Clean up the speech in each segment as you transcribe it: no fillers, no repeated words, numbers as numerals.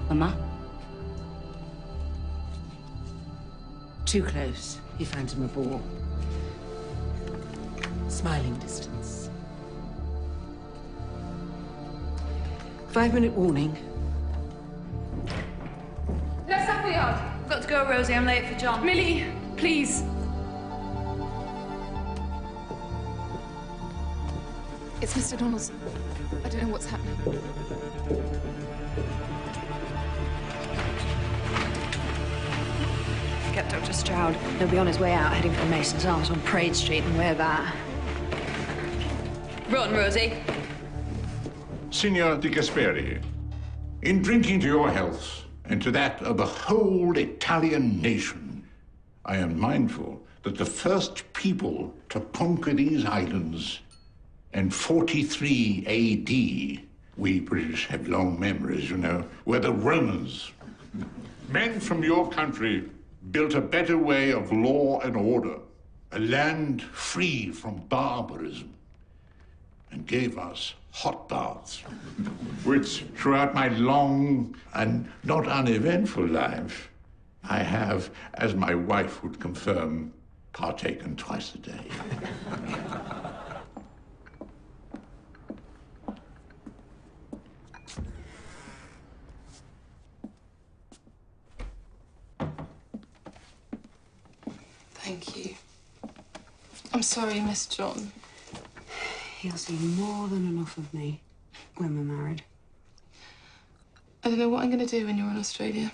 Mama? Too close. He finds him a bore. Smiling distance. 5-minute warning. Left supper yard. Got to go, Rosie. I'm late for John. Millie, please. It's Mr. Donaldson. I don't know what's happening. Get Dr. Stroud. He'll be on his way out, heading for the Mason's Arms on Parade Street, and we're that. Run, Rosie. Signor Di Gasperi, in drinking to your health and to that of the whole Italian nation, I am mindful that the first people to conquer these islands in 43 A.D., we British have long memories, you know, were the Romans. Men from your country built a better way of law and order, a land free from barbarism, and gave us hot baths, which throughout my long and not uneventful life, I have, as my wife would confirm, partaken twice a day. Thank you. I'm sorry, Miss John. He'll see more than enough of me when we're married. I don't know what I'm going to do when you're in Australia.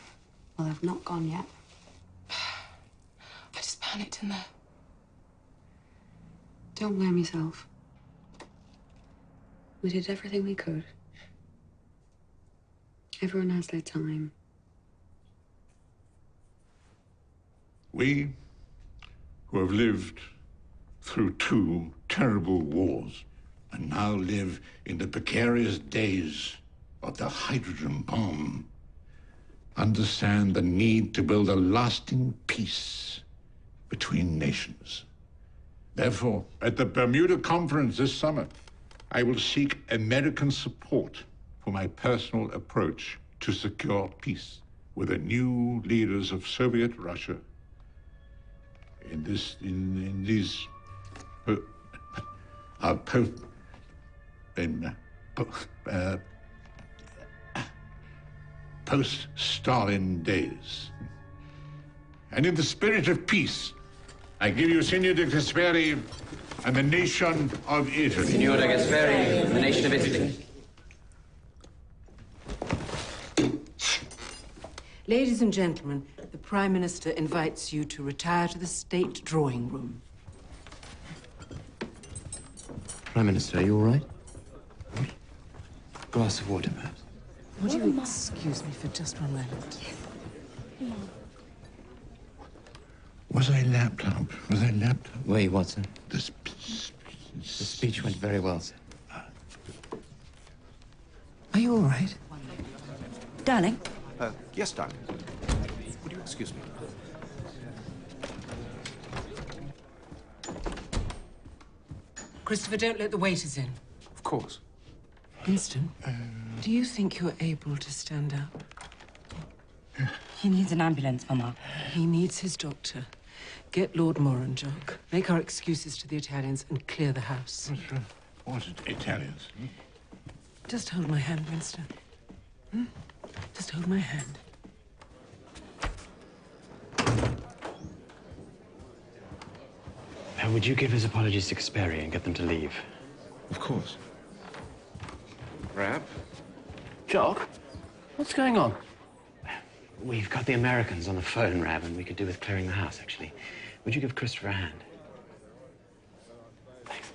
Well, I've not gone yet. I just panicked in there. Don't blame yourself. We did everything we could. Everyone has their time. We, who have lived through 2 terrible wars and now live in the precarious days of the hydrogen bomb, understand the need to build a lasting peace between nations. Therefore, at the Bermuda Conference this summer, I will seek American support for my personal approach to secure peace with the new leaders of Soviet Russia in these post-Stalin days. And in the spirit of peace, I give you Signor Di Gasperi and the nation of Italy. Signor Di Gasperi, the nation of Italy. Ladies and gentlemen, the Prime Minister invites you to retire to the State Drawing Room. Prime Minister, are you all right? Glass of water, perhaps? Would you excuse me for just one moment? Was I lapped up? Was I lapped up? Were you, Watson? The speech went very well, sir. Are you all right? Darling? Yes, darling. Would you excuse me? Christopher, don't let the waiters in. Of course. Winston, do you think you're able to stand up? He needs an ambulance, Mama. He needs his doctor. Get Lord Moranjok. Make our excuses to the Italians and clear the house. What Italians? Just hold my hand, Winston. Just hold my hand. Would you give his apologies to Gasperi and get them to leave? Of course. Rab? Jock? What's going on? We've got the Americans on the phone, Rab, and we could do with clearing the house, actually. Would you give Christopher a hand? Thanks.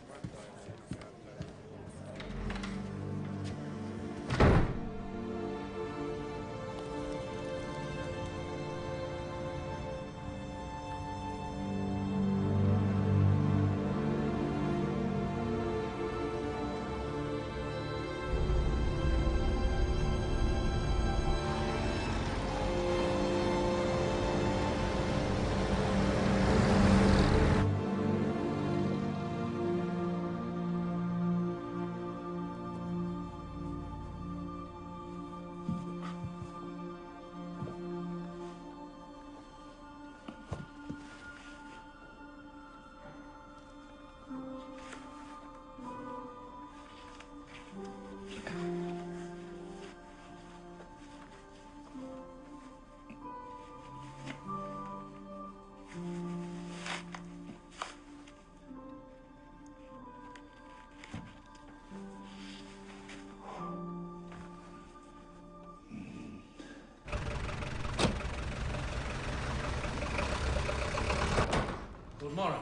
Moran.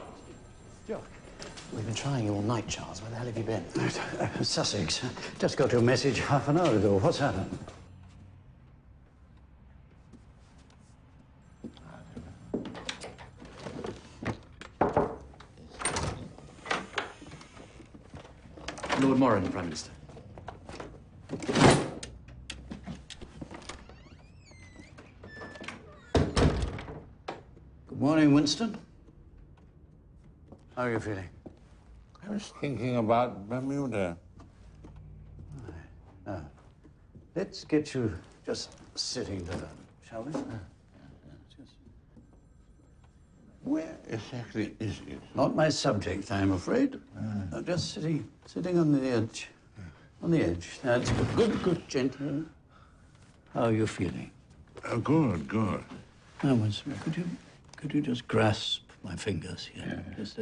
Jock. We've been trying you all night, Charles. Where the hell have you been? Sussex. Just got your message half an hour ago. What's happened? Lord Moran, Prime Minister. Good morning, Winston. How are you feeling? I was thinking about Bermuda. Now, let's get you just sitting down, shall we? Where exactly is it? Not my subject, I'm afraid. Just sitting on the edge. On the edge. That's good. Good, gentle. How are you feeling? Good. Now, Winston, could you just grasp my fingers here? Just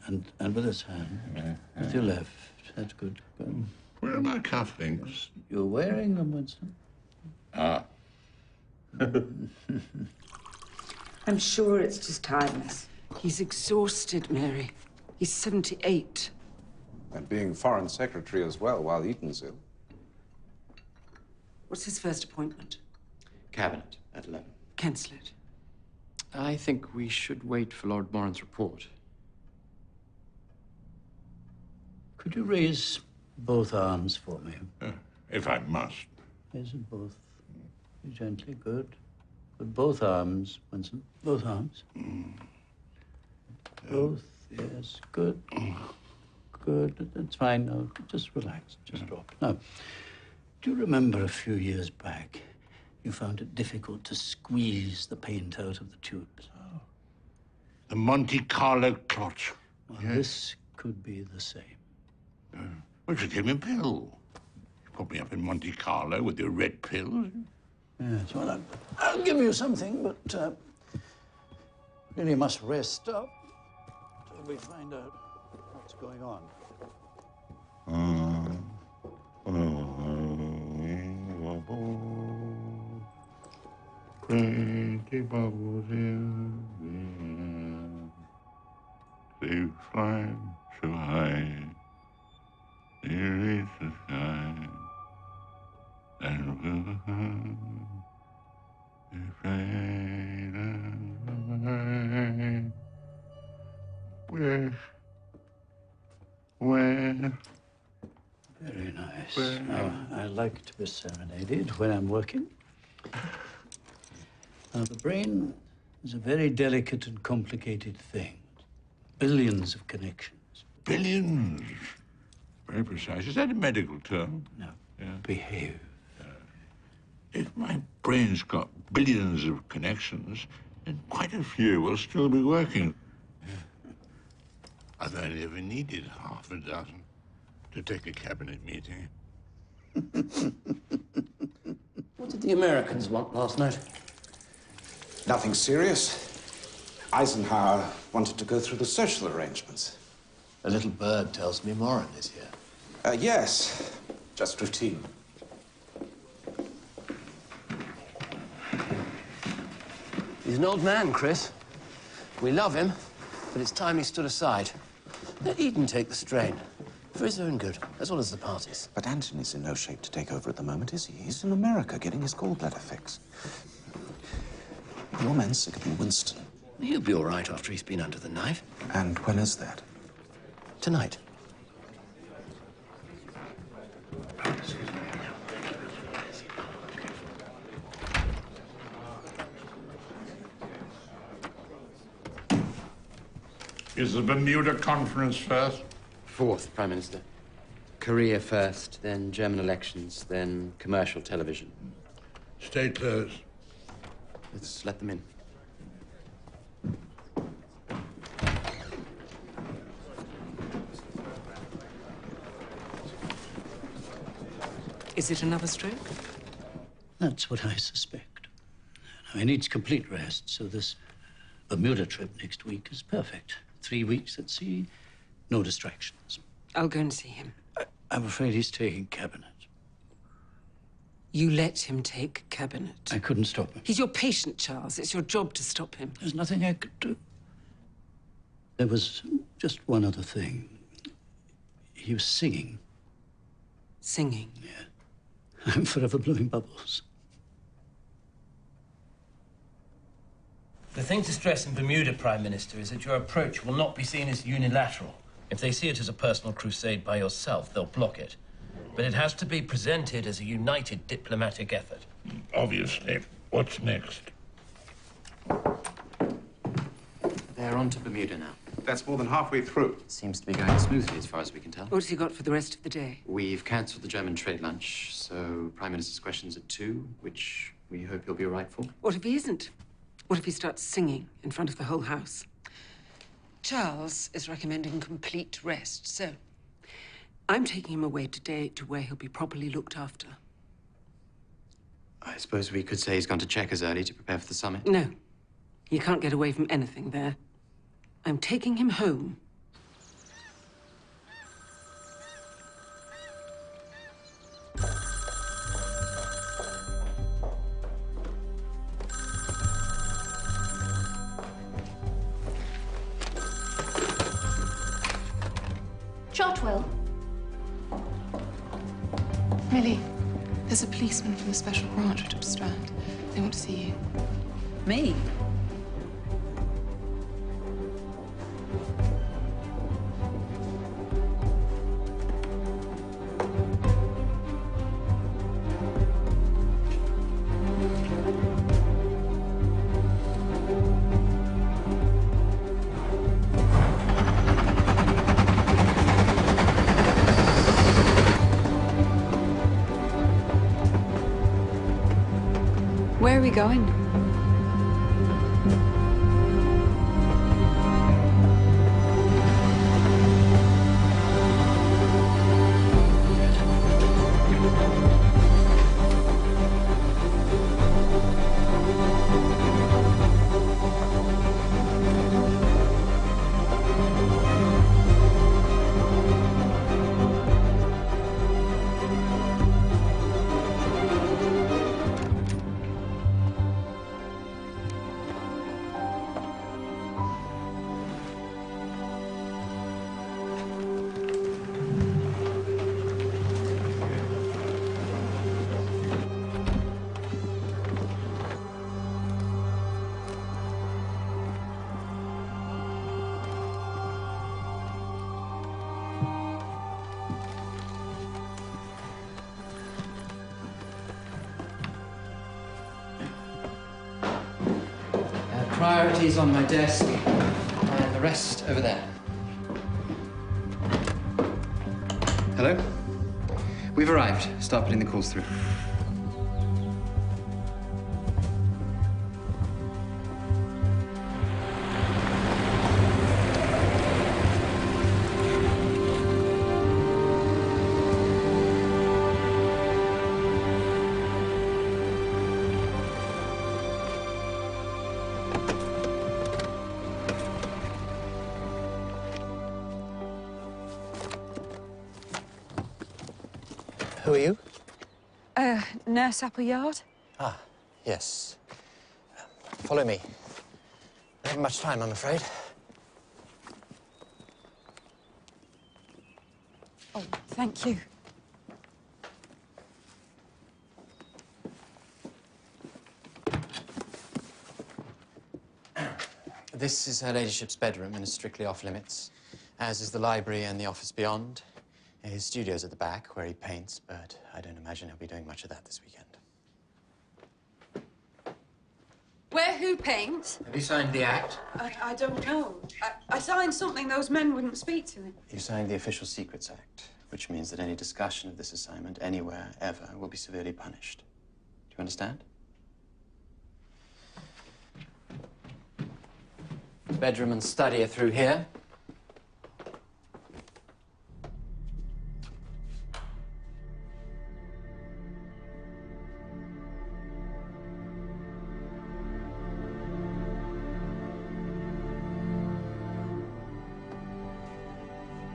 and with this hand. With your left. That's good. Good. Where are my cufflinks? You're wearing them, Winston. Ah. I'm sure it's just tiredness. He's exhausted, Mary. He's 78. And being Foreign Secretary as well while Eton's ill. What's his first appointment? Cabinet at 11. Cancel it. I think we should wait for Lord Moran's report. Could you raise both arms for me? If I must. Raise them both. Gently, good. With both arms, Winston. Both arms. Both, yes, good. Good, that's fine now. Just relax, just drop. Now, do you remember a few years back, you found it difficult to squeeze the paint out of the tubes? Oh. The Monte Carlo clot. Well, this could be the same. Well, you give me a pill. You put me up in Monte Carlo with your red pill. Yes, well, I'll give you something, but really must rest up till we find out what's going on. Pretty bubbles in the air. They fly so high. They reach the sky. And where? Very nice. Now, I like to be serenaded when I'm working. Now, the brain is a very delicate and complicated thing. Billions of connections. Billions? Very precise. Is that a medical term? No. Behave. If my brain's got billions of connections, then quite a few will still be working. I've only ever needed half a dozen to take a cabinet meeting. What did the Americans want last night? Nothing serious. Eisenhower wanted to go through the social arrangements. A little bird tells me Moran is here. Yes, just routine. He's an old man, Chris. We love him, but it's time he stood aside. Let Eden take the strain. For his own good, as well as the party's. But Anthony's in no shape to take over at the moment, is he? He's in America getting his gallbladder fixed. Your man's sick of Winston. He'll be all right after he's been under the knife. And when is that? Tonight. Is the Bermuda Conference first? Fourth, Prime Minister. Korea first, then German elections, then commercial television. Stay close. Let's let them in. Is it another stroke? That's what I suspect. Now, he needs complete rest, so this Bermuda trip next week is perfect. 3 weeks at sea, no distractions. I'll go and see him. I'm afraid he's taking cabinet. You let him take cabinet. I couldn't stop him. He's your patient, Charles. It's your job to stop him. There's nothing I could do. There was just one other thing. He was singing. Singing? Yeah. I'm forever blowing bubbles. The thing to stress in Bermuda, Prime Minister, is that your approach will not be seen as unilateral. If they see it as a personal crusade by yourself, they'll block it. But it has to be presented as a united diplomatic effort. Obviously. What's next? They're on to Bermuda now. That's more than halfway through. Seems to be going smoothly as far as we can tell. What's he got for the rest of the day? We've cancelled the German trade lunch, so Prime Minister's questions at 2, which we hope he'll be all right for. What if he isn't? What if he starts singing in front of the whole house? Charles is recommending complete rest, so I'm taking him away today to where he'll be properly looked after. I suppose we could say he's gone to Chequers early to prepare for the summit. No. He can't get away from anything there. I'm taking him home. Churchill. Millie, there's a policeman from the special branch at Strand. They want to see you. Me? Where are we going? Priorities on my desk, and the rest over there. Hello? We've arrived. Start putting the calls through. Who are you? Nurse Appleyard. Ah, yes. Follow me. I haven't much time, I'm afraid. Oh, thank you. This is Her Ladyship's bedroom and is strictly off limits, as is the library and the office beyond. His studio's at the back, where he paints, but I don't imagine he'll be doing much of that this weekend. Where who paints? Have you signed the act? I don't know. I signed something those men wouldn't speak to me. You signed the Official Secrets Act, which means that any discussion of this assignment anywhere, ever, will be severely punished. Do you understand? Bedroom and study are through here.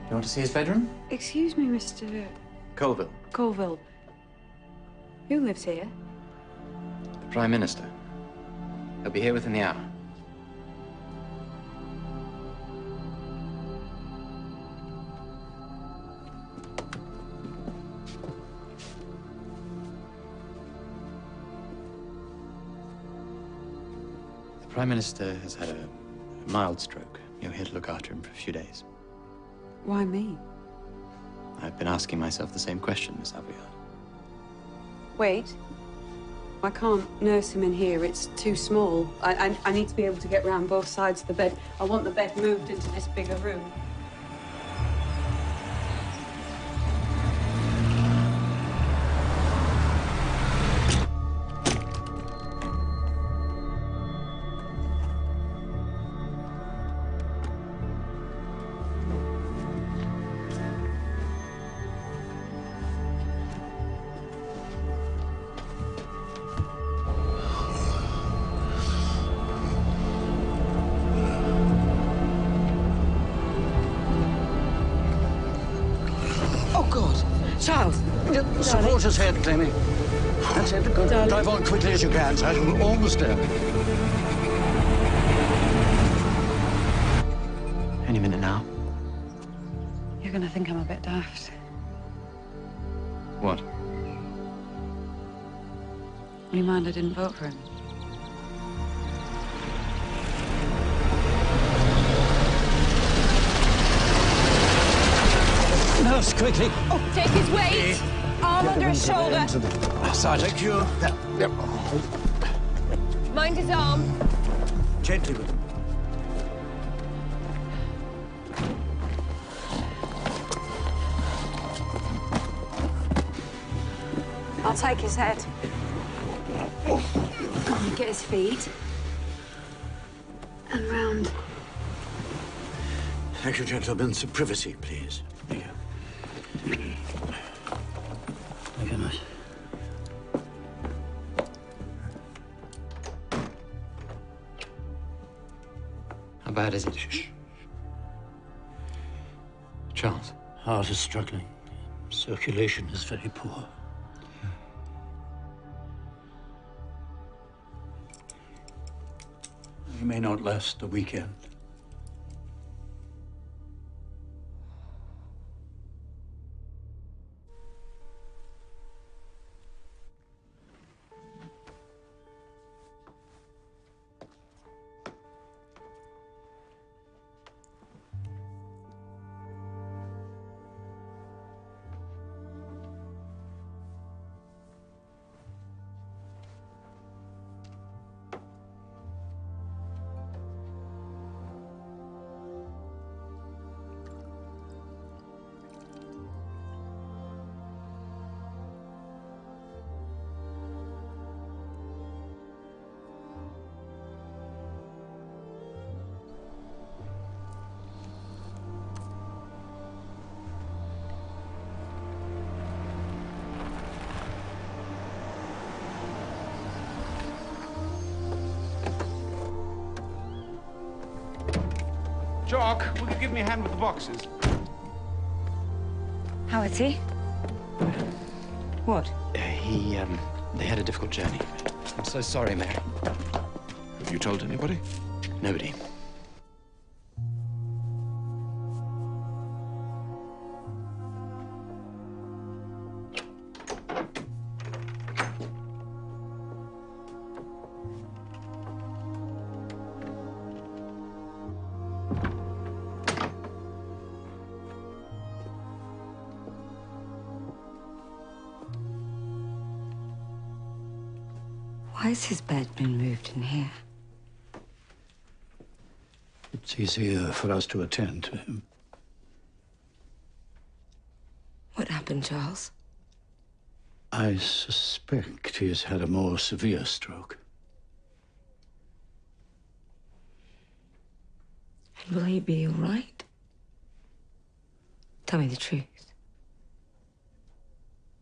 You want to see his bedroom? Excuse me, Mr. Colville, Colville. Who lives here? the Prime Minister. He'll be here within the hour. The Prime Minister has had a mild stroke. You're here to look after him for a few days. Why me? I've been asking myself the same question, Miss Appleyard. Wait. I can't nurse him in here. It's too small. I need to be able to get round both sides of the bed. I want the bed moved into this bigger room. Charles! Support his head, Clemmy. That's it. Go, drive on quickly as you can, Sergeant. We're almost there. Any minute now. You're gonna think I'm a bit daft. What? Will you mind I didn't vote for him? Nurse, quickly. Oh, take his weight! Arm under his shoulder. Sergeant, you. Yep. Mind his arm. Gently with him. I'll take his head. Get his feet. And round. Thank you, gentlemen. Some privacy, please. Thank you. Thank you, nurse. How bad is it? Charles? Heart is struggling. Circulation is very poor. He may not last the weekend. Jock, will you give me a hand with the boxes? How is he? What? They had a difficult journey. I'm so sorry, Mary. Have you told anybody? Nobody. Why has his bed been moved in here? It's easier for us to attend to him. What happened, Charles? I suspect he has had a more severe stroke. And will he be all right? Tell me the truth.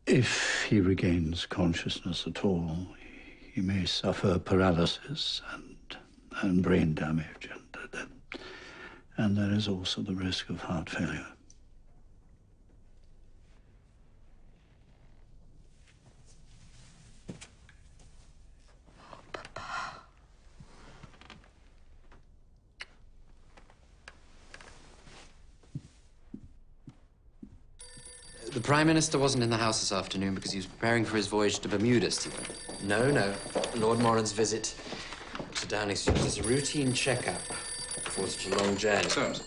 If he regains consciousness at all, he may suffer paralysis and brain damage, and there is also the risk of heart failure. The Prime Minister wasn't in the house this afternoon because he was preparing for his voyage to Bermuda, Stephen. No. Lord Moran's visit Dr. Downing suggests a routine checkup before such a long journey. Soames.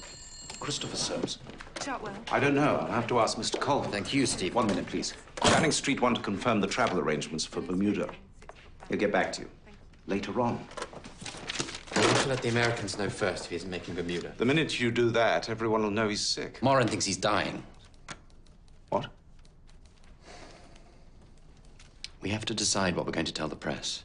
Christopher Soames. Chartwell. I don't know. I'll have to ask Mr. Cole. Thank you, Steve. 1 minute, please. Downing Street want to confirm the travel arrangements for Bermuda. He'll get back to you later on. I want to let the Americans know first if he isn't making Bermuda. The minute you do that, everyone will know he's sick. Moran thinks he's dying. What? We have to decide what we're going to tell the press.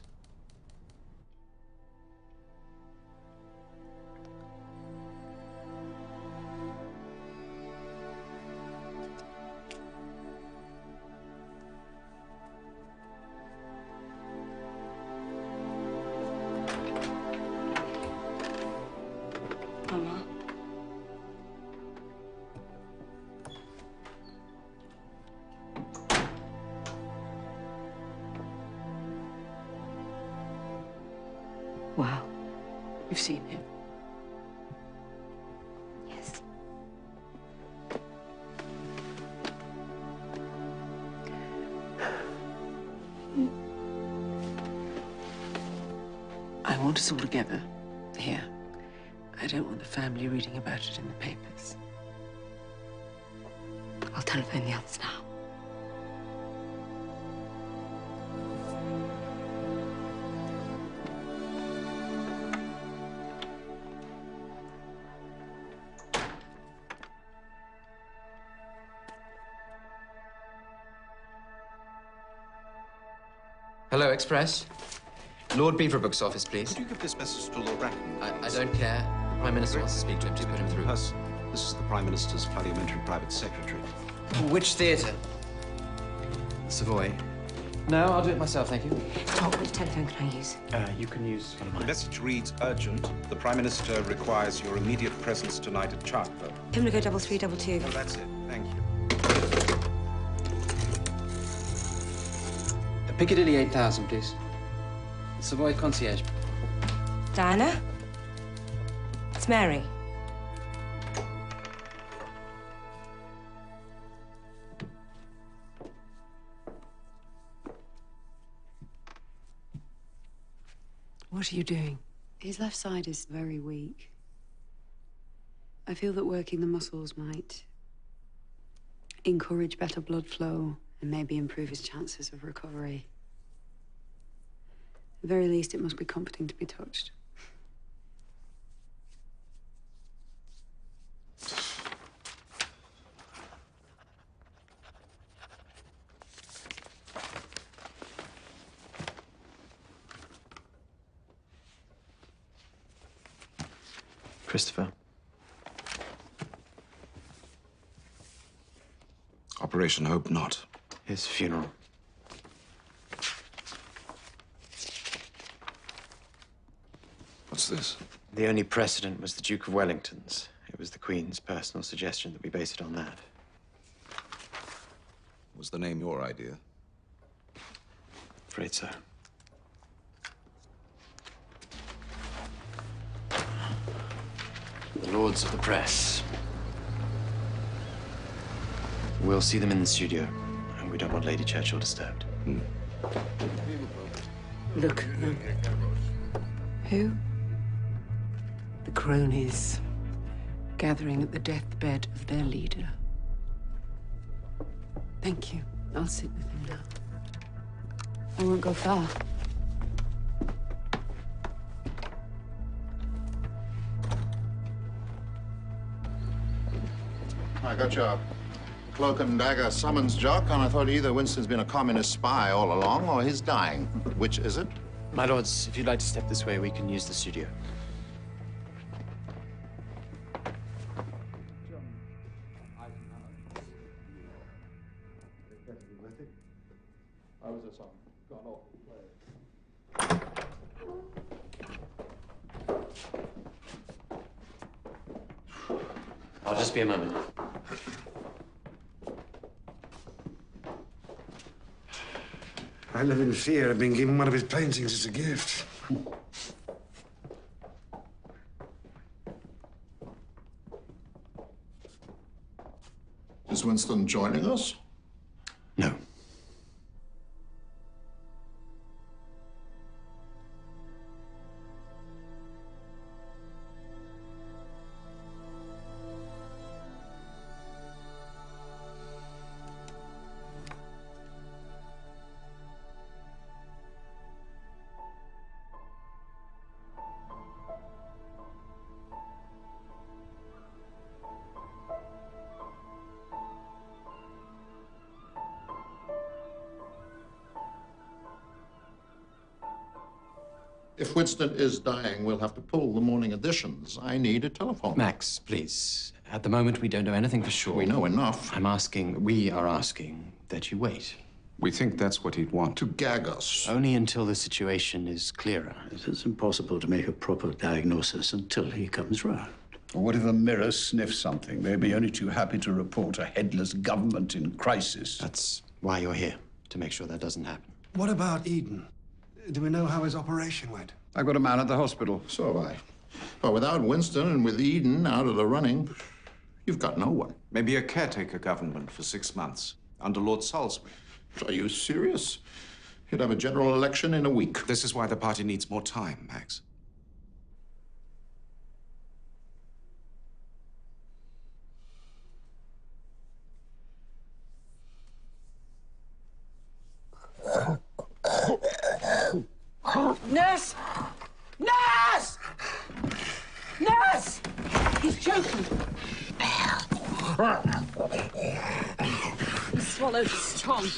Mama. Wow. You've seen him? Yes. I want us all together here. I don't want the family reading about it in the papers. I'll telephone the others now. Hello, Express. Lord Beaverbrook's office, please. Could you give this message to Lord Rackham? I don't care. The Prime Minister wants to speak to him. Just put him through. Person. This is the Prime Minister's parliamentary private secretary. Which theatre? Savoy. No, I'll do it myself, thank you. Tom, which telephone can I use? You can use one of The mine. message reads urgent. The Prime Minister requires your immediate presence tonight at Chartwell. Pimlico 3322. No, that's it. Thank you. Piccadilly 8000, please. Savoy concierge. Diana? It's Mary. What are you doing? His left side is very weak. I feel that working the muscles might encourage better blood flow and maybe improve his chances of recovery. At the very least, it must be comforting to be touched. Christopher. Operation Hope Not. His funeral. What's this? The only precedent was the Duke of Wellington's. It was the Queen's personal suggestion that we base it on that. Was the name your idea? Afraid so. The Lords of the Press. We'll see them in the studio, and we don't want Lady Churchill disturbed. Look. Who? The cronies gathering at the deathbed of their leader. Thank you. I'll sit with him now. I won't go far. I got your cloak and dagger summons, Jock, and I thought either Winston's been a communist spy all along or he's dying. Which is it? My lords, if you'd like to step this way, we can use the studio. How was this song? Gone off the play. I'll just be a moment. I live in fear of being given one of his paintings as a gift. Is Winston joining us? No. If Winston is dying, we'll have to pull the morning editions. I need a telephone. Max, please. At the moment, we don't know anything for sure. We know enough. We are asking that you wait. We think that's what he'd want. To gag us. Only until the situation is clearer. It's impossible to make a proper diagnosis until he comes round. What if a mirror sniffs something? They'd be only too happy to report a headless government in crisis. That's why you're here, to make sure that doesn't happen. What about Eden? Do we know how his operation went? I've got a man at the hospital. So have I. But without Winston and with Eden out of the running, you've got no one. Maybe a caretaker government for 6 months under Lord Salisbury. Are you serious? You'd have a general election in a week. This is why the party needs more time, Max. Nurse! Nurse! Nurse! He's choking. He swallowed his tongue.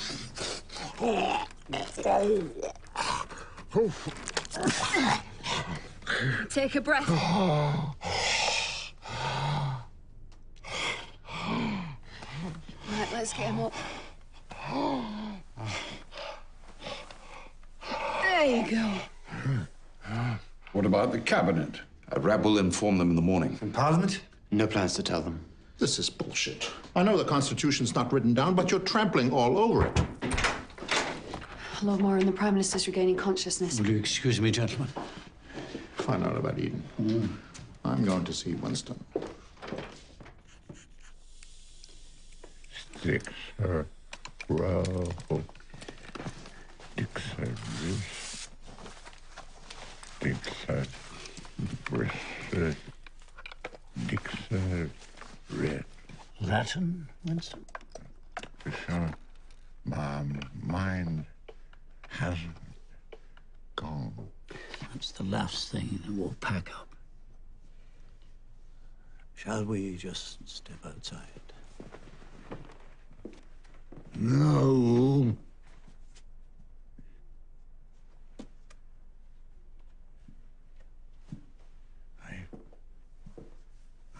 Take a breath. Right, let's get him up. There you go. What about the cabinet? Rab will inform them in the morning. In Parliament? No plans to tell them. This is bullshit. I know the Constitution's not written down, but you're trampling all over it. Lord Moore and the Prime Minister's regaining consciousness. Will you excuse me, gentlemen? Find out about Eden. I'm going to see Winston. 6, Bravo. 6, Bristol. 6, Red. Latin, Winston? My mind hasn't gone. That's the last thing that we'll pack up. Shall we just step outside? No.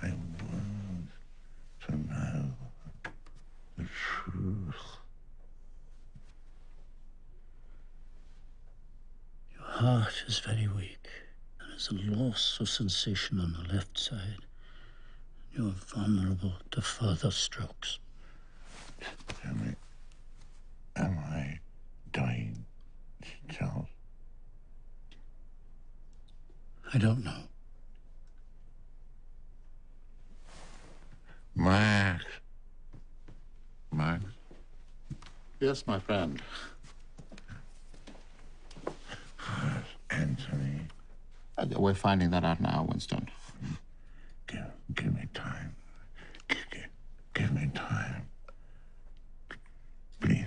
I want to know the truth. Your heart is very weak. There's a loss of sensation on the left side. You're vulnerable to further strokes. Tell me, am I dying, Charles? I don't know. Max. Max? Yes, my friend. Anthony. We're finding that out now, Winston. Give me time. Give me time. Please.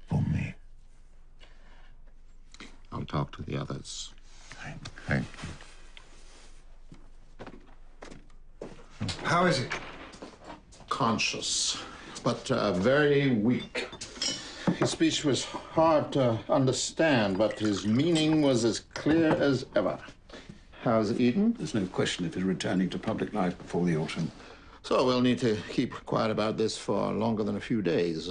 For me. I'll talk to the others. Thank you. How is he? Conscious, but very weak. His speech was hard to understand, but his meaning was as clear as ever. How's Eden? There's no question of his returning to public life before the autumn. So we'll need to keep quiet about this for longer than a few days.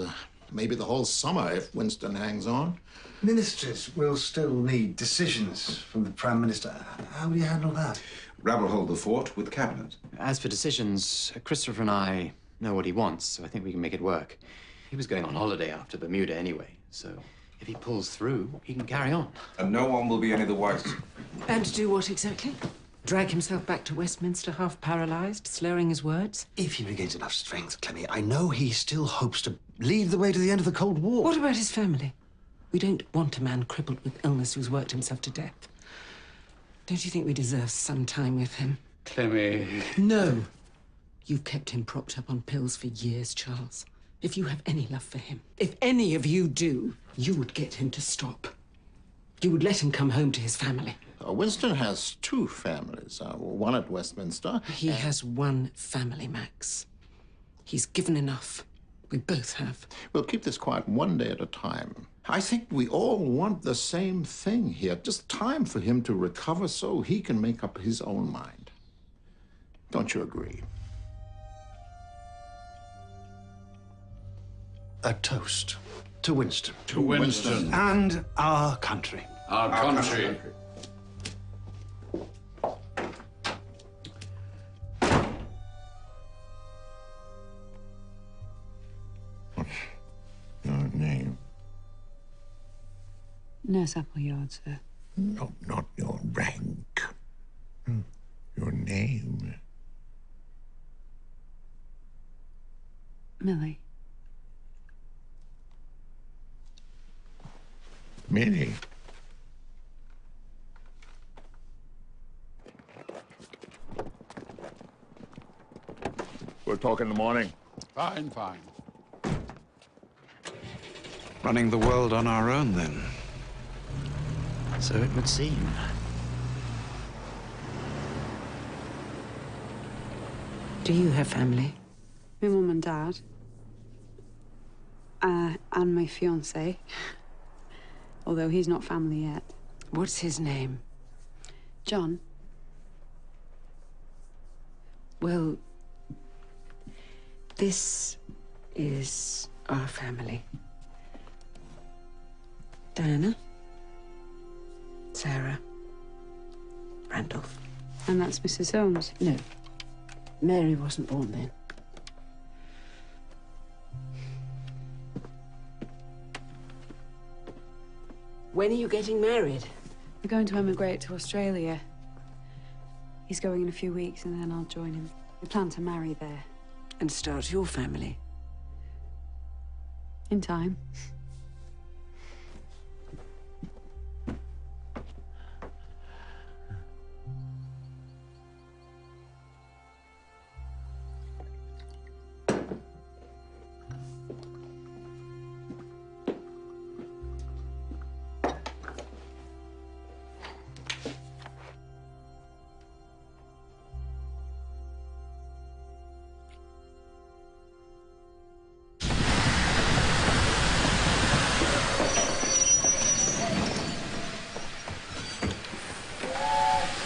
Maybe the whole summer if Winston hangs on. Ministers will still need decisions from the Prime Minister. How will you handle that? Rab will hold the fort with cabinet. As for decisions, Christopher and I know what he wants, so I think we can make it work. He was going on holiday after Bermuda anyway, so if he pulls through, he can carry on. And no one will be any the wiser. And do what exactly? Drag himself back to Westminster half paralyzed, slurring his words? If he regains enough strength, Clemmy, I know he still hopes to lead the way to the end of the Cold War. What about his family? We don't want a man crippled with illness who's worked himself to death. Don't you think we deserve some time with him? Clemmy. No. You've kept him propped up on pills for years, Charles. If you have any love for him, if any of you do, you would get him to stop. You would let him come home to his family. Winston has 2 families, one at Westminster. He has one family, Max. He's given enough. We both have. We'll keep this quiet one day at a time. I think we all want the same thing here. Just time for him to recover so he can make up his own mind. Don't you agree? A toast to Winston. To Winston. And our country. Our country. What's your name? Nurse Appleyard, sir. No, not your rank. Your name. Millie. Millie. We'll talk in the morning. Fine, fine. Running the world on our own, then. So it would seem. Do you have family? My mum and dad. And my fiancé. Although he's not family yet. What's his name? John. Well, this is our family. Diana, Sarah, Randolph. And that's Mrs. Holmes? No, Mary wasn't born then. When are you getting married? We're going to emigrate to Australia. He's going in a few weeks and then I'll join him. We plan to marry there. And start your family? In time.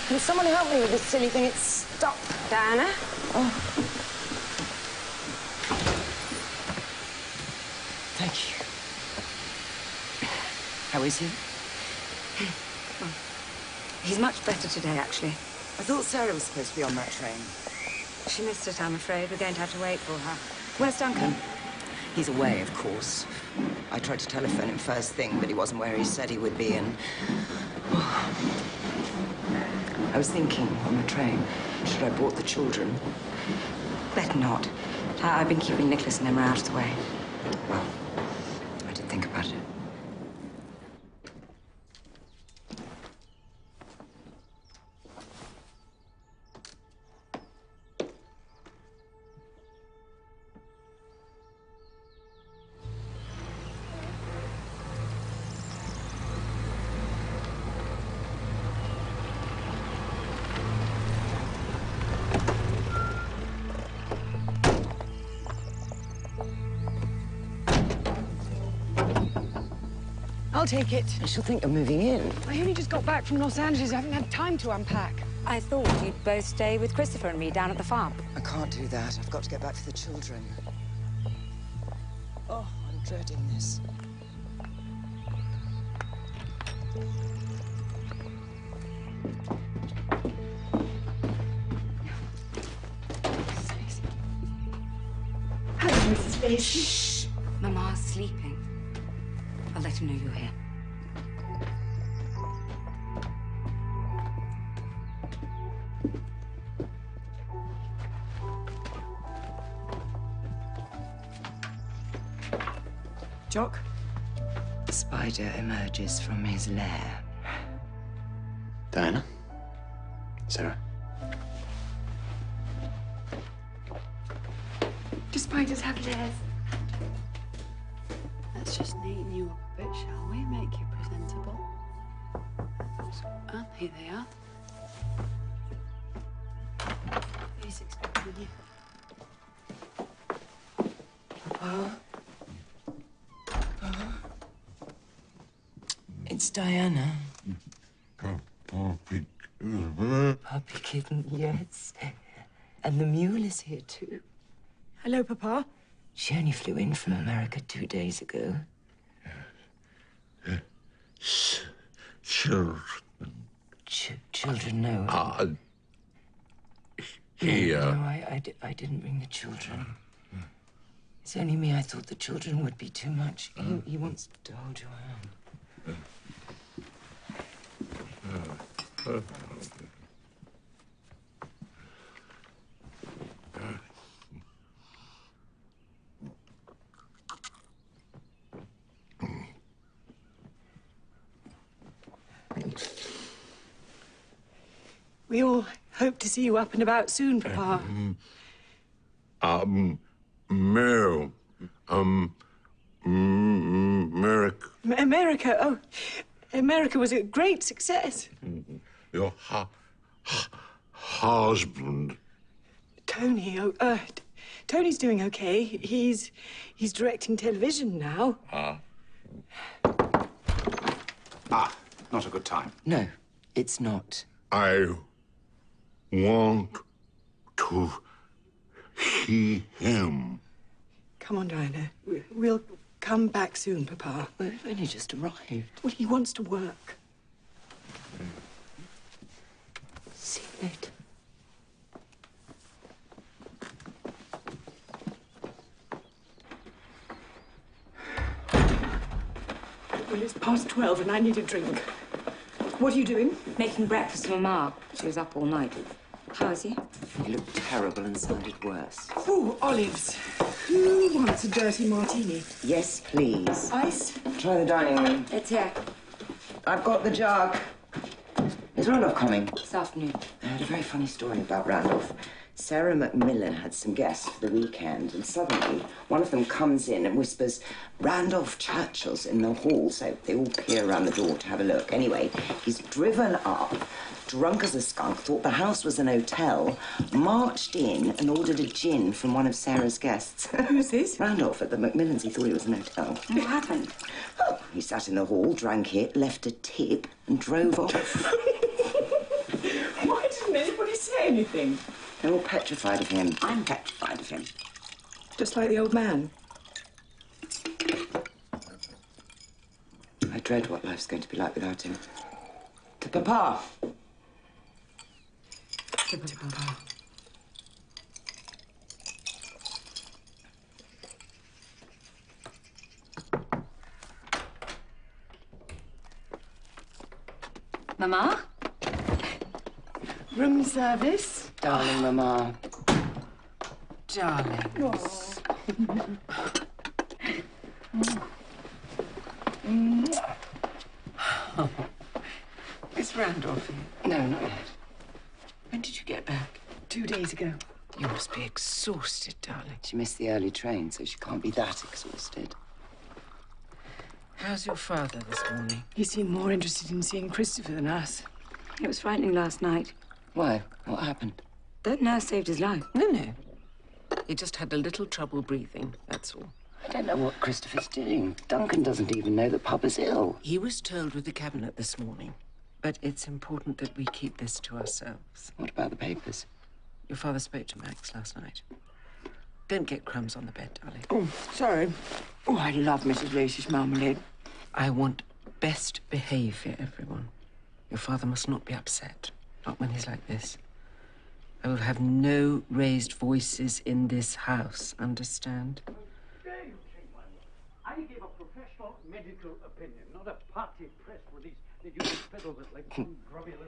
Can someone help me with this silly thing? It's stuck. Diana? Oh. Thank you. How is he? Well, he's much better today, actually. I thought Sarah was supposed to be on that train. She missed it, I'm afraid. We're going to have to wait for her. Where's Duncan? He's away, of course. I tried to telephone him first thing, but he wasn't where he said he would be, and... I was thinking on the train, should I board the children? Better not. I've been keeping Nicholas and Emma out of the way. Well, I did think about it. I'll take it. I shall think of moving in. I only just got back from Los Angeles. I haven't had time to unpack. I thought you'd both stay with Christopher and me down at the farm. I can't do that. I've got to get back for the children. Oh, I'm dreading this. Hello, Mrs. Bates. Shh. Mama's sleeping. I'll let him know you're here. Jock? The spider emerges from his lair. Diana? Sarah? Do spiders have lairs? Let's just neaten you up a bit, shall we? Make you presentable. And here they are. He's expecting you. Papa? It's Diana. Puppy kitten, yes. And the mule is here, too. Hello, Papa. She only flew in from America 2 days ago. Children. Children, no. Here. No, I didn't bring the children. It's only me. I thought the children would be too much. He wants to hold your hand. We all hope to see you up and about soon, Papa. America. America, oh. America was a great success. Your husband. Tony, Tony's doing okay. He's directing television now. Not a good time. No, it's not. I want to see him. Come on, Diana. We'll come back soon, Papa. We've only just arrived. Well, he wants to work. See you later. Well, it's past 12 and I need a drink. What are you doing? Making breakfast for Ma. She was up all night. How is he? He looked terrible and sounded worse. Oh, olives. Who wants a dirty martini? Yes, please. Ice? Try the dining room. It's here. I've got the jug. Is Randolph coming? This afternoon. I heard a very funny story about Randolph. Sarah Macmillan had some guests for the weekend, and suddenly one of them comes in and whispers, "Randolph Churchill's in the hall," so they all peer around the door to have a look. Anyway, he's driven up, drunk as a skunk, thought the house was an hotel, marched in and ordered a gin from one of Sarah's guests. Who's this? Randolph at the Macmillans. He thought it was an hotel. What happened? Oh, he sat in the hall, drank it, left a tip, and drove off. Why didn't anybody say anything? They're all petrified of him. I'm petrified of him. Just like the old man. I dread what life's going to be like without him. To Papa. To Papa. Mama? Room service? Darling Mama. Darling. Is Randolph here? No, not yet. When did you get back? 2 days ago. You must be exhausted, darling. She missed the early train, so she can't be that exhausted. How's your father this morning? He seemed more interested in seeing Christopher than us. It was frightening last night. Why? What happened? That nurse saved his life. No. He just had a little trouble breathing, that's all. I don't know what Christopher's doing. Duncan doesn't even know that Papa's ill. He was told with the cabinet this morning. But it's important that we keep this to ourselves. What about the papers? Your father spoke to Max last night. Don't get crumbs on the bed, darling. Oh, sorry. Oh, I love Mrs. Lacey's marmalade. I want best behaviour, everyone. Your father must not be upset. Not when he's like this. I will have no raised voices in this house, understand? I give a professional medical opinion, not a party press release that you can peddle with like some grubby little...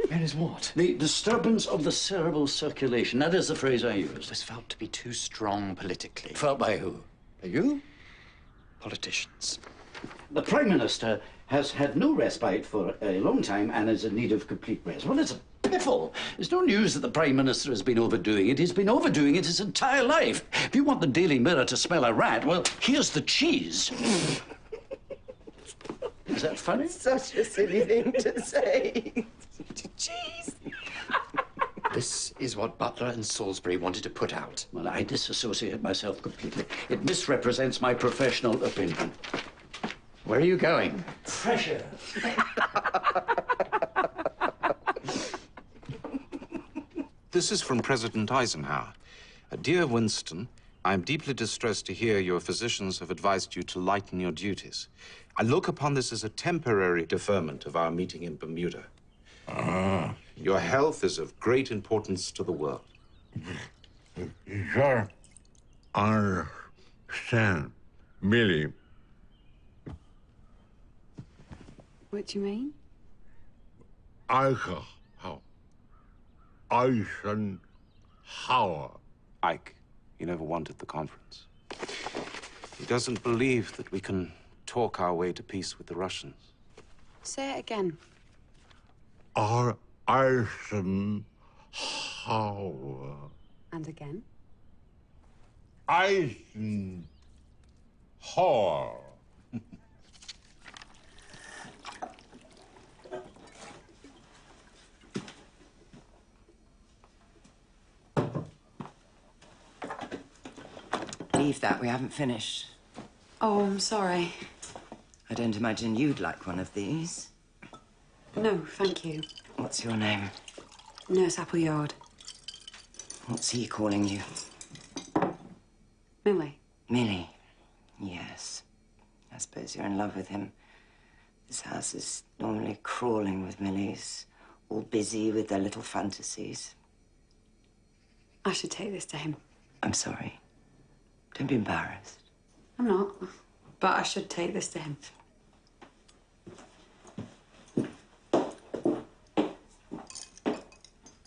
Where is what? The disturbance of the cerebral circulation. That is the phrase I used. It was felt to be too strong politically. Felt by who? By you? Politicians. The Prime Minister has had no respite for a long time and is in need of complete rest. Well, it's a piffle. It's no news that the Prime Minister has been overdoing it. He's been overdoing it his entire life. If you want the Daily Mirror to smell a rat, well, here's the cheese. Is that funny? Such a silly thing to say. Cheese. This is what Butler and Salisbury wanted to put out. Well, I disassociate myself completely. It misrepresents my professional opinion. Where are you going? Pressure. This is from President Eisenhower. Dear Winston, I am deeply distressed to hear your physicians have advised you to lighten your duties. I look upon this as a temporary deferment of our meeting in Bermuda. Your health is of great importance to the world. Sir, understand, Millie. What do you mean? Eisenhower. Ike, he never wanted the conference. He doesn't believe that we can talk our way to peace with the Russians. Say it again. Eisenhower. And again. Eisenhower. Leave that, we haven't finished. Oh, I'm sorry. I don't imagine you'd like one of these. No, thank you. What's your name? Nurse Appleyard. What's he calling you? Millie. Millie. Yes. I suppose you're in love with him. This house is normally crawling with Millies, all busy with their little fantasies. I should take this to him. I'm sorry. Don't be embarrassed. I'm not. But I should take this to him.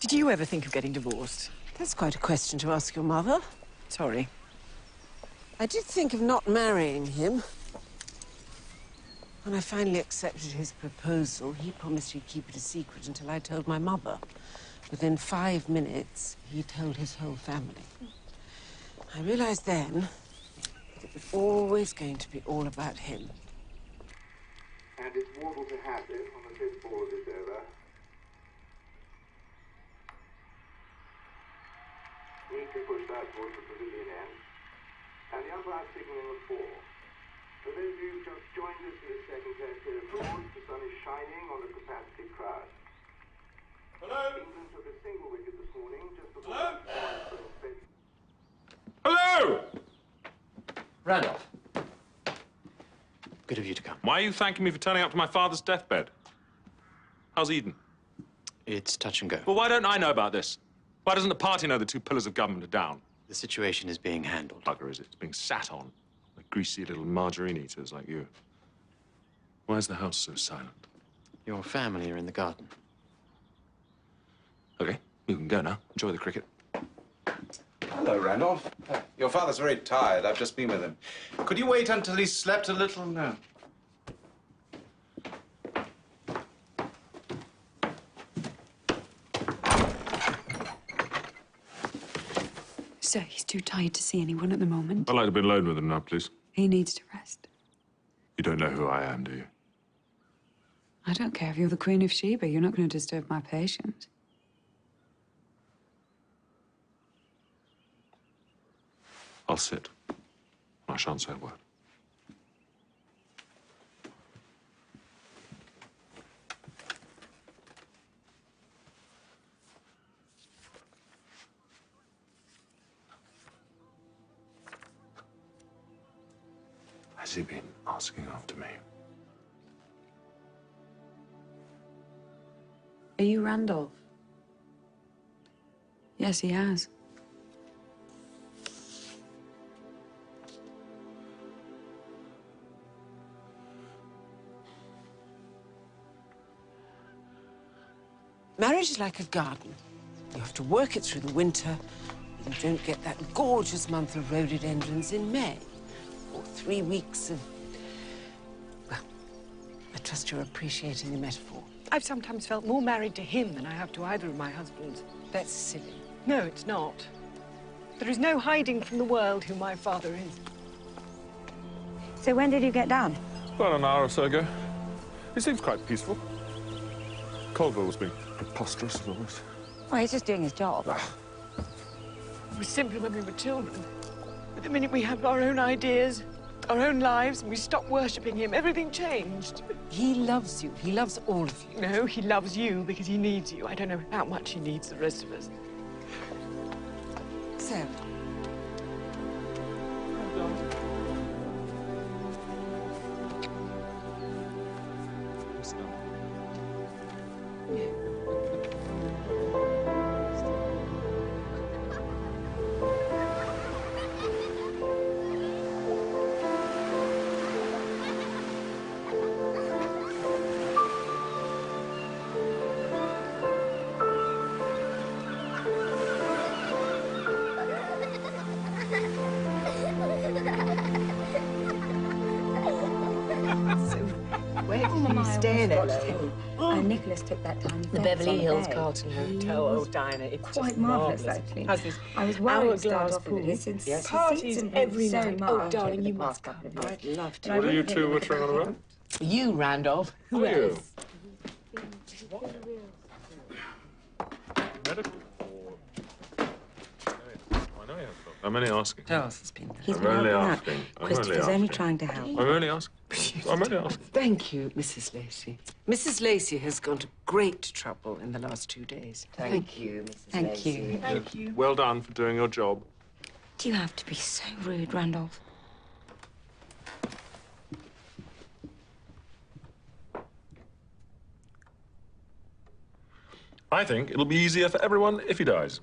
Did you ever think of getting divorced? That's quite a question to ask your mother. Sorry. I did think of not marrying him. When I finally accepted his proposal, he promised he'd keep it a secret until I told my mother. Within 5 minutes, he told his whole family. I realized then that it was always going to be all about him. And it's mortal to hazard on the 5th ball of this over. Neatly pushed out towards the pavilion end. And the umpire signaling a 4. For those of you who've just joined us in this second test here abroad, the sun is shining on a capacity crowd. Hello? England took a single wicket this morning just before... Hello? Hello! Randolph. Good of you to come. Why are you thanking me for turning up to my father's deathbed? How's Eden? It's touch and go. Well, why don't I know about this? Why doesn't the party know the 2 pillars of government are down? The situation is being handled. Bugger, is it? It's being sat on by greasy little margarine eaters like you. Why is the house so silent? Your family are in the garden. Okay, you can go now. Enjoy the cricket. Hello, Randolph. Your father's very tired. I've just been with him. Could you wait until he's slept a little? No. Sir, he's too tired to see anyone at the moment. I'd like to be alone with him now, please. He needs to rest. You don't know who I am, do you? I don't care if you're the Queen of Sheba. You're not going to disturb my patient. I'll sit. I shan't say a word. Has he been asking after me? Are you Randolph? Yes, he has. Marriage is like a garden. You have to work it through the winter. You don't get that gorgeous month of rhododendrons in May. Or 3 weeks of... Well, I trust you're appreciating the metaphor. I've sometimes felt more married to him than I have to either of my husbands. That's silly. No, it's not. There is no hiding from the world who my father is. So when did you get down? About an hour or so ago. It seems quite peaceful. Colville's been preposterous as always. Well, he's just doing his job. It was simpler when we were children. But the minute we have our own ideas, our own lives, and we stop worshipping him, everything changed. He loves you. He loves all of you. No, he loves you because he needs you. I don't know how much he needs the rest of us. Sarah. Where did you stay then? Nicholas took that tiny The Beverly Hills Carlton Hotel. Oh, Diana, it's quite just marvellous, marvellous. actually. Has this I was worried to start hourglass off with pool. it since Yes. the Parties seats improved every so night. much Oh, over darling, the you past must couple of come. years. I'd love to. But I What are you wouldn't two think it wittering was on a about? You, Randolph. Who Are you? else? Medical or... I know you have. I'm only asking. Charles has been there. He's I'm been only helping out. asking. I'm Christopher's only only asking. trying to help. I'm only asking. I'm only asking. Thank you, Mrs. Lacey. Mrs. Lacey has gone to great trouble in the last 2 days. Thank you, Mrs. Thank Lacey. you. Thank you. Well done for doing your job. Do you have to be so rude, Randolph? I think it'll be easier for everyone if he dies.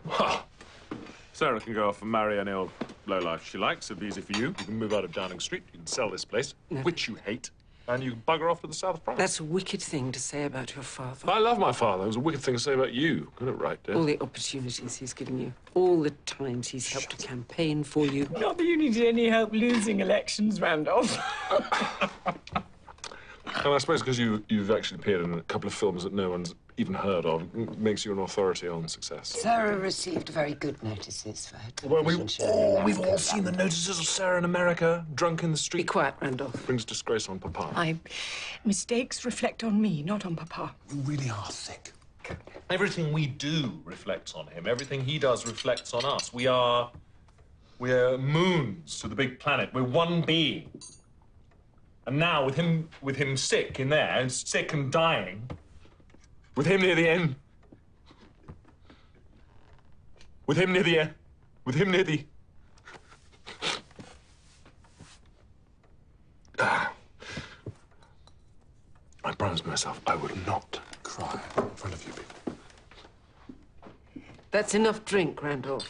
Ha! Sarah can go off and marry any old lowlife she likes. It'll be easy for you. You can move out of Downing Street. You can sell this place, which you hate, and you can bugger off to the south of France. That's a wicked thing to say about your father. I love my father. It was a wicked thing to say about you. Got it right, dear. All the opportunities he's given you, all the times he's helped to campaign for you. Not that you needed any help losing elections, Randolph. And I suppose because you've actually appeared in a couple of films that no one's even heard of, makes you an authority on success. Sarah received very good notices for her Well, television show in we've all America. seen the notices of Sarah in America, drunk in the street. Be quiet, Randolph. Brings disgrace on Papa. Mistakes reflect on me, not on Papa. You really are thick. Everything we do reflects on him. Everything he does reflects on us. We're moons to the big planet. We're one being. And now, with him sick in there, and sick and dying, with him near the end, with him near the, I promised myself I would not cry in front of you people. That's enough drink, Randolph.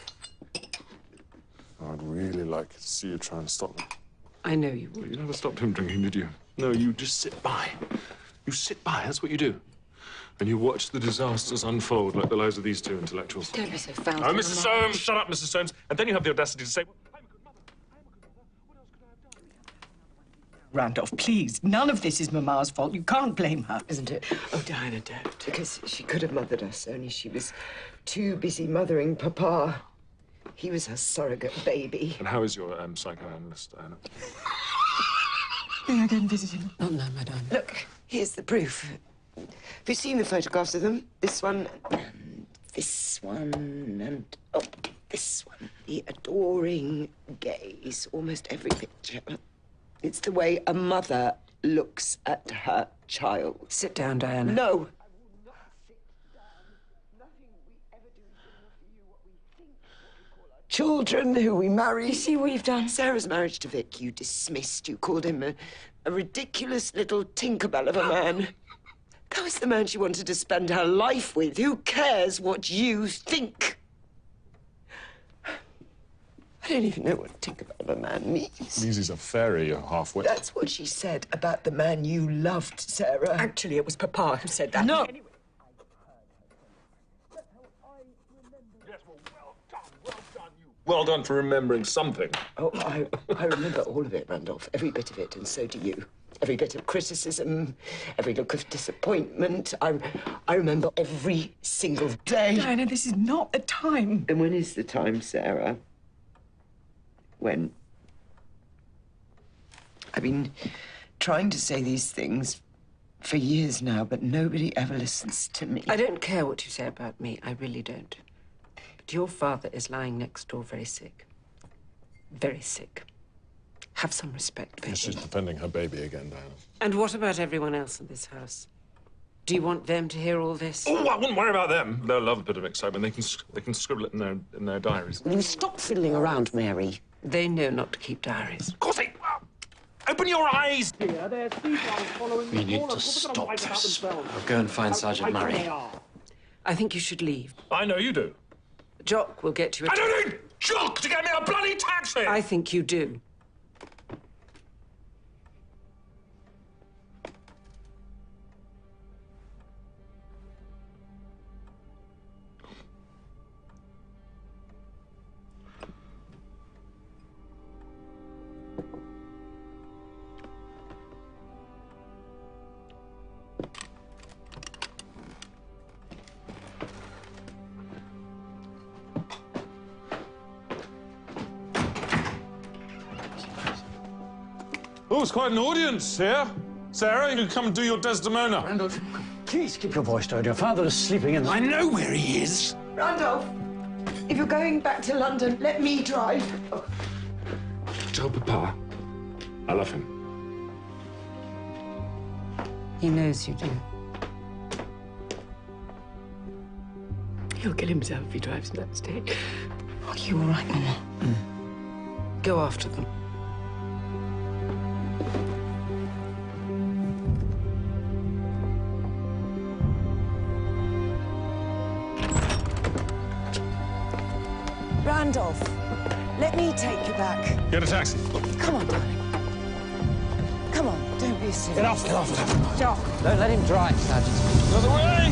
I'd really like to see you try and stop them. I know you But you never stopped him drinking, did you? No, you just sit by. You sit by, that's what you do. And you watch the disasters unfold like the lives of these two intellectuals. Don't be so foul. Oh, Mrs. Soames, shut up, Mrs. Soames. And then you have the audacity to say, Randolph, please. None of this is Mama's fault. You can't blame her. Isn't it? Oh, Diana, don't. Because she could have mothered us, only she was too busy mothering Papa. He was her surrogate baby. And how is your psychoanalyst, Diana? May I go and visit him? Oh, no, madame. Look, here's the proof. Have you seen the photographs of them? This one, and this one, and oh, this one. The adoring gaze, almost every picture. It's the way a mother looks at her child. Sit down, Diana. No. Children who we marry. You see what you've done? Sarah's marriage to Vic, you dismissed. You called him a ridiculous little Tinkerbell of a man. That was the man she wanted to spend her life with. Who cares what you think? I don't even know what Tinkerbell of a man means. Means he's a fairy, you're halfway. That's what she said about the man you loved, Sarah. Actually, it was Papa who said that. No. Anyway. Well done for remembering something. Oh, I remember all of it, Randolph. Every bit of it, and so do you. Every bit of criticism, every look of disappointment. I remember every single day. Diana, this is not the time. And when is the time, Sarah? When? I've been trying to say these things for years now, but nobody ever listens to me. I don't care what you say about me. I really don't. But your father is lying next door very sick. Very sick. Have some respect for him. She's defending her baby again, Diana. And what about everyone else in this house? Do you want them to hear all this? Oh, I wouldn't worry about them. They'll love a bit of excitement. They can scribble it in their diaries. Will you stop fiddling around, Mary? They know not to keep diaries. Of course they... Open your eyes! We need to stop this. I'll go and find Sergeant Murray. I think you should leave. I know you do. Jock will get you a... I don't need Jock to get me a bloody taxi! I think you do. Oh, it's quite an audience here. Sarah, you can come and do your Desdemona. Randolph, please keep your voice down. Your father is sleeping in the... I know where he is. Randolph, if you're going back to London, let me drive. Oh. Tell Papa I love him. He knows you do. He'll kill himself if he drives in that state. Are you all right, Mama? Go after them. Randolph, let me take you back. Get a taxi. Come on, darling. Come on, don't be silly. Get off, get off. Doc. Don't let him drive, Sergeant. Another way!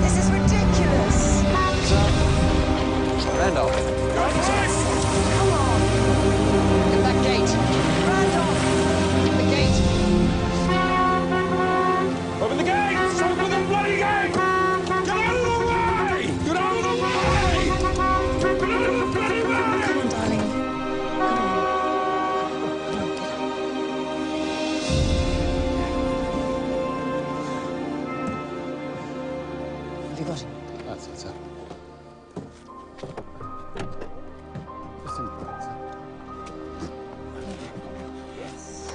This is ridiculous. Randolph. You're on the side! Come on. Get that gate. Randolph. Get the gate. Open the gates! Open the bloody gate! Get out of the way! Get out of the way! Get out of the bloody way! Come on, darling. Have you got him? That's it, sir. Yes.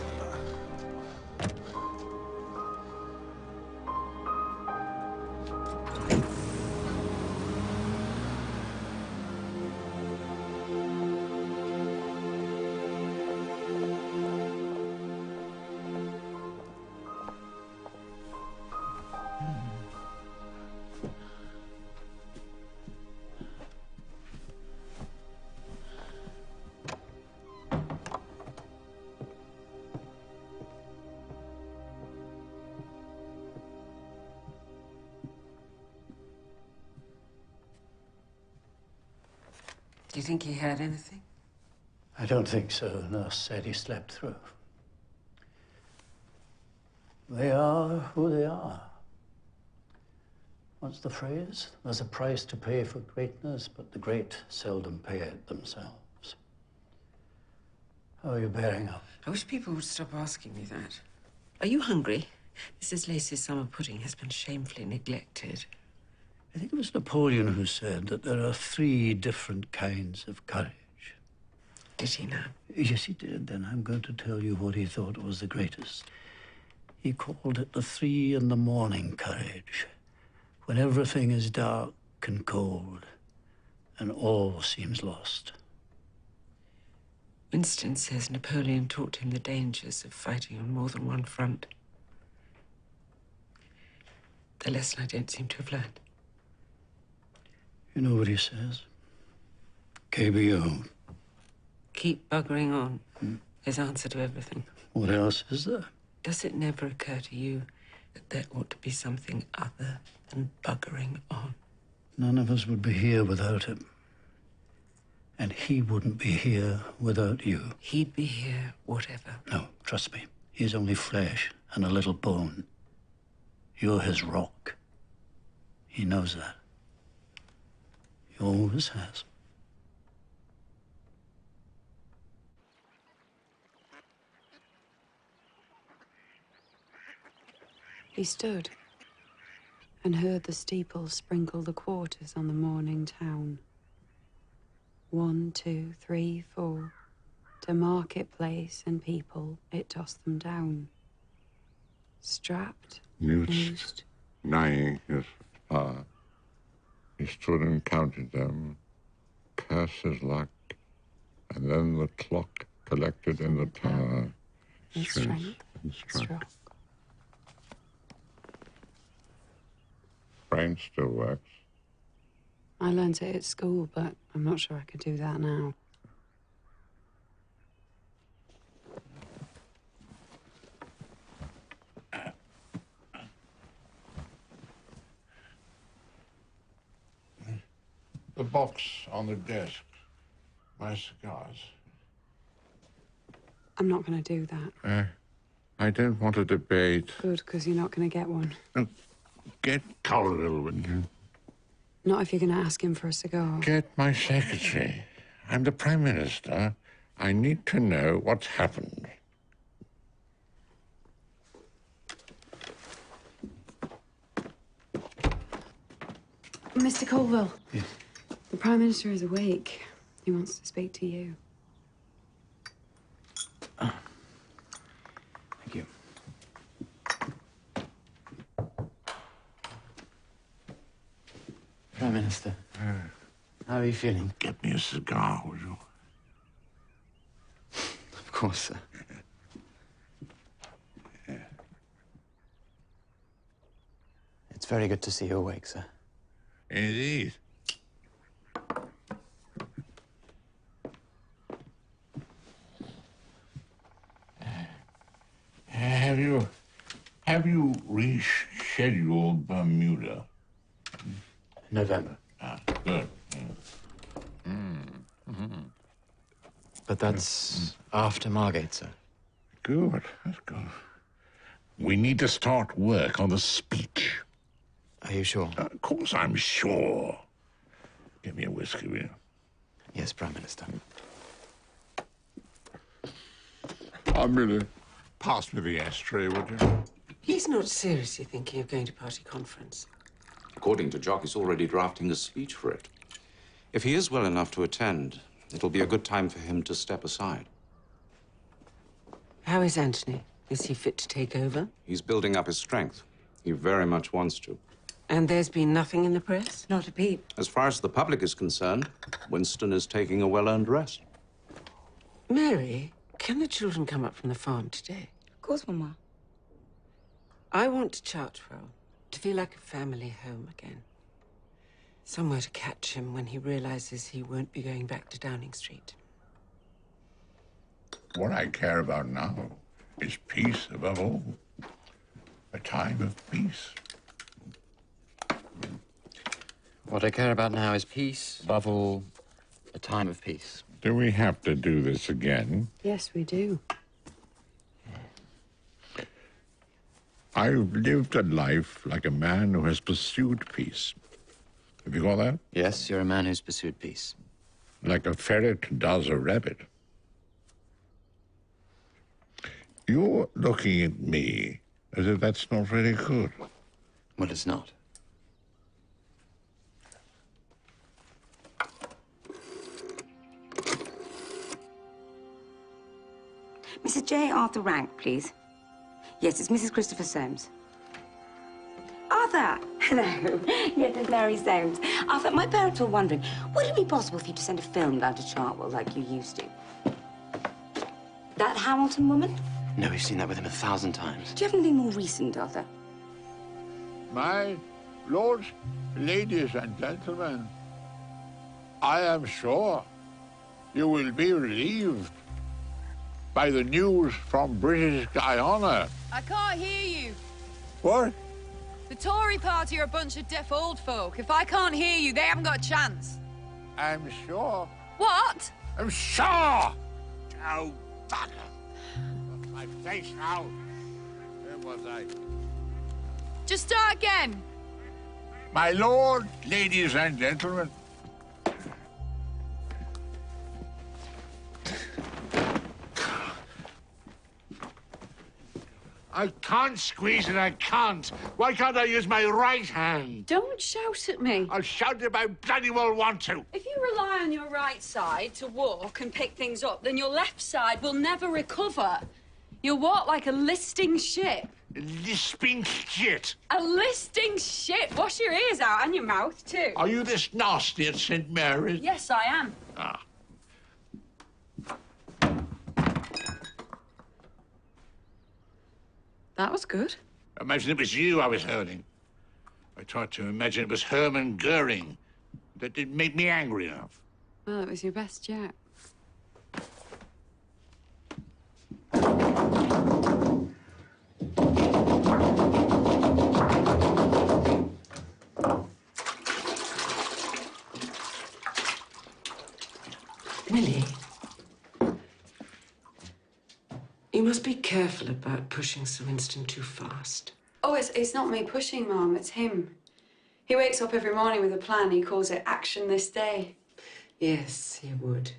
Do you think he had anything? I don't think so. The nurse said he slept through. They are who they are. What's the phrase? There's a price to pay for greatness, but the great seldom pay it themselves. How are you bearing up? I wish people would stop asking me that. Are you hungry? Mrs. Lacey's summer pudding has been shamefully neglected. I think it was Napoleon who said that there are 3 different kinds of courage. Did he now? Yes, he did. Then I'm going to tell you what he thought was the greatest. He called it the 3 in the morning courage, when everything is dark and cold and all seems lost. Winston says Napoleon taught him the dangers of fighting on more than one front. The lesson I don't seem to have learned. You know what he says? KBO. Keep buggering on. His answer to everything. What else is there? Does it never occur to you that there ought to be something other than buggering on? None of us would be here without him. And he wouldn't be here without you. He'd be here, whatever. No, trust me. He's only flesh and a little bone. You're his rock. He knows that. He always has. He stood and heard the steeples sprinkle the quarters on the morning town. 1, 2, 3, 4. To marketplace and people, it tossed them down. Strapped, Noosed, nigh his fire. He stood and counted them, cursed his luck, and then the clock collected in the tower. Strength and struck. Brain still works. I learnt it at school, but I'm not sure I could do that now. The box on the desk. My cigars. I'm not going to do that. I don't want a debate. Good, because you're not going to get one. Get Colville, will you? Not if you're going to ask him for a cigar. Get my secretary. I'm the Prime Minister. I need to know what's happened. Mr. Colville. Yes. The Prime Minister is awake. He wants to speak to you. Thank you. Prime Minister, how are you feeling? Get me a cigar, would you? Of course, sir. It's very good to see you awake, sir. Indeed. Have you rescheduled Bermuda? November. Ah, good. But that's after Margate, sir. Good. That's good. We need to start work on the speech. Are you sure? Of course I'm sure. Give me a whiskey, will you? Yes, Prime Minister. Amelia, pass me the ashtray, would you? He's not seriously thinking of going to party conference. According to Jock, he's already drafting a speech for it. If he is well enough to attend, it'll be a good time for him to step aside. How is Anthony? Is he fit to take over? He's building up his strength. He very much wants to. And there's been nothing in the press? Not a peep. As far as the public is concerned, Winston is taking a well-earned rest. Mary, can the children come up from the farm today? Of course, Mama. I want Churchill to feel like a family home again. Somewhere to catch him when he realizes he won't be going back to Downing Street. What I care about now is peace above all. A time of peace. What I care about now is peace, above all, a time of peace. Do we have to do this again? Yes, we do. I've lived a life like a man who has pursued peace. Have you got that? Yes, you're a man who's pursued peace. Like a ferret does a rabbit. You're looking at me as if that's not very good. Well, it's not. Mrs. J. Arthur Rank, please. Yes, it's Mrs. Christopher Soames. Arthur! Hello. Yes, it's Mary Soames. Arthur, my parents were wondering, would it be possible for you to send a film down to Chartwell like you used to? That Hamilton woman? No, we've seen that with him 1,000 times. Do you have anything more recent, Arthur? My lords, ladies and gentlemen, I am sure you will be relieved by the news from British Guyana. I can't hear you. What? The Tory party are a bunch of deaf old folk. If I can't hear you, they haven't got a chance. I'm sure. What? I'm sure! Oh, bugger. My face now. Where was I? Just start again. My lord, ladies and gentlemen. I can't squeeze it, I can't. Why can't I use my right hand? Don't shout at me. I'll shout if I bloody well want to. If you rely on your right side to walk and pick things up, then your left side will never recover. You'll walk like a listing ship. Lisping shit. A listing ship? Wash your ears out and your mouth, too. Are you this nasty at St. Mary's? Yes, I am. Ah. That was good. Imagine it was you I was hurting. I tried to imagine it was Hermann Goering. That didn't make me angry enough. Well, it was your best yet. Millie, you must be careful about pushing Sir Winston too fast. Oh, it's not me pushing, Mum. It's him. He wakes up every morning with a plan. He calls it Action This Day. Yes, he would.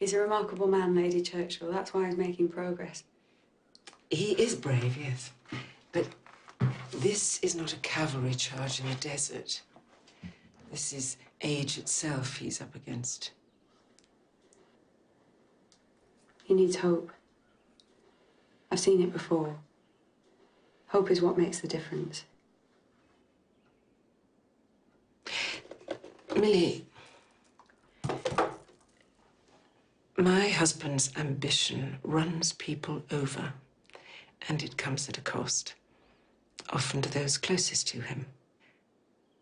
He's a remarkable man, Lady Churchill. That's why he's making progress. He is brave, yes. But this is not a cavalry charge in the desert. This is age itself he's up against. He needs hope. I've seen it before. Hope is what makes the difference. Millie, my husband's ambition runs people over, and it comes at a cost, often to those closest to him.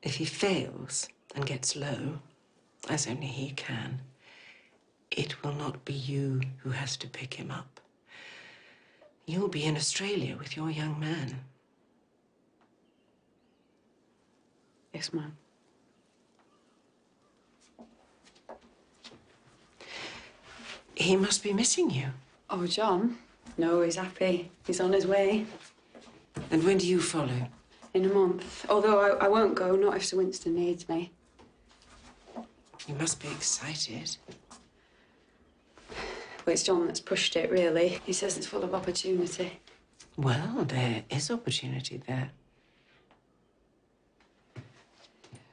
If he fails and gets low, as only he can, it will not be you who has to pick him up. You'll be in Australia with your young man. Yes, Mum. He must be missing you. Oh, John? No, he's happy. He's on his way. And when do you follow? In a month. Although I won't go, not if Sir Winston needs me. You must be excited. Well, it's John that's pushed it, really. He says it's full of opportunity. Well, there is opportunity there.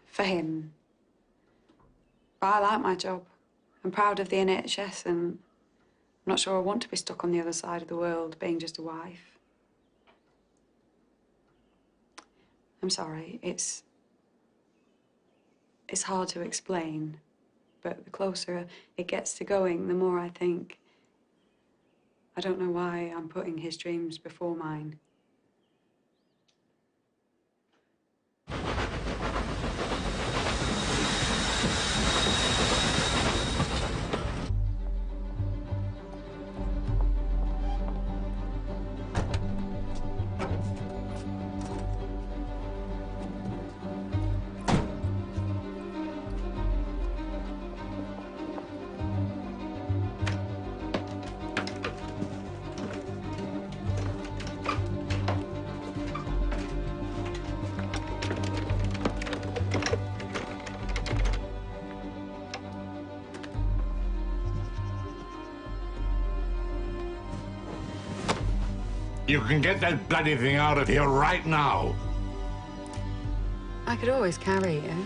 For him. But I like my job. I'm proud of the NHS, and I'm not sure I want to be stuck on the other side of the world, being just a wife. I'm sorry, it's hard to explain, but the closer it gets to going, the more I think, I don't know why I'm putting his dreams before mine. You can get that bloody thing out of here right now. I could always carry you.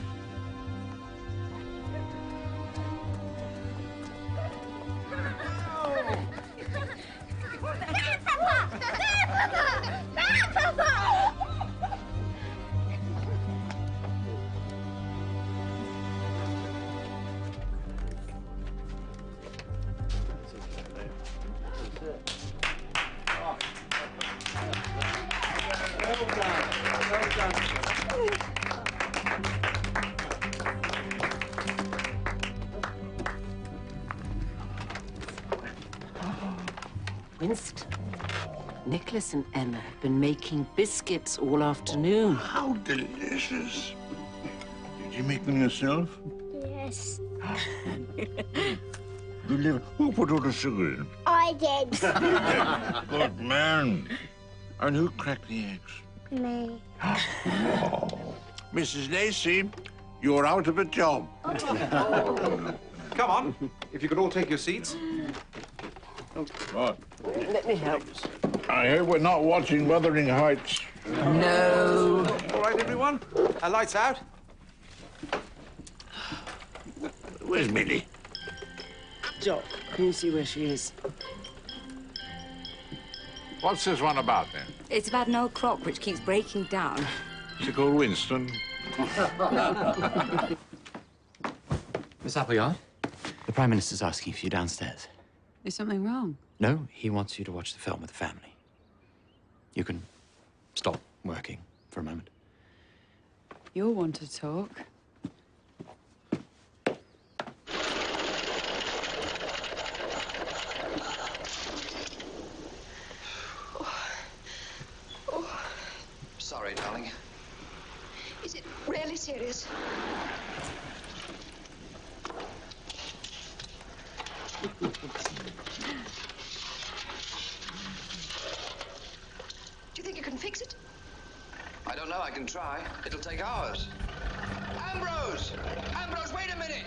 Winston, Nicholas and Emma have been making biscuits all afternoon. How delicious. Did you make them yourself? Yes. Who put all the sugar in? I did. Good man. And who cracked the eggs? Me. Mrs. Lacey, you're out of a job. Come on, if you could all take your seats. Oh, God. Let me help. I hope we're not watching Wuthering Heights. No. All right, everyone? Lights out? Where's Millie? Doc, can you see where she is? What's this one about, then? It's about an old clock which keeps breaking down. Is it called Winston? Miss Appleyard, the Prime Minister's asking for you downstairs. Is something wrong? No, he wants you to watch the film with the family. You can stop working for a moment. You'll want to talk. Sorry, darling. Is it really serious? Do you think you can fix it? I don't know. I can try. It'll take hours. Ambrose! Ambrose, wait a minute!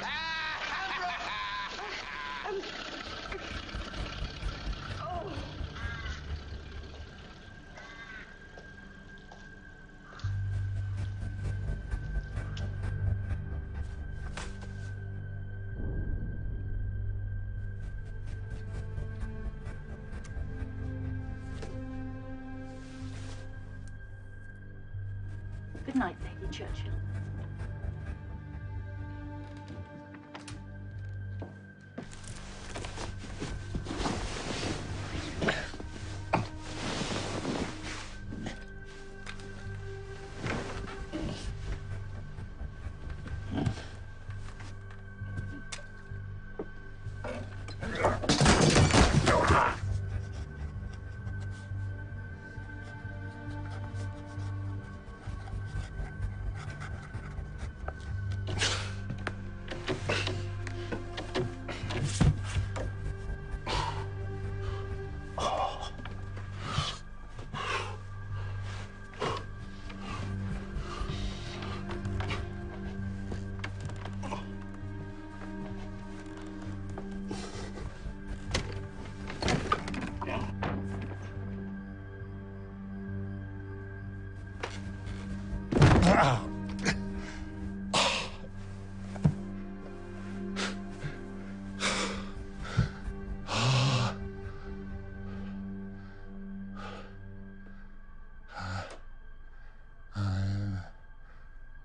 Good night, Lady Churchill.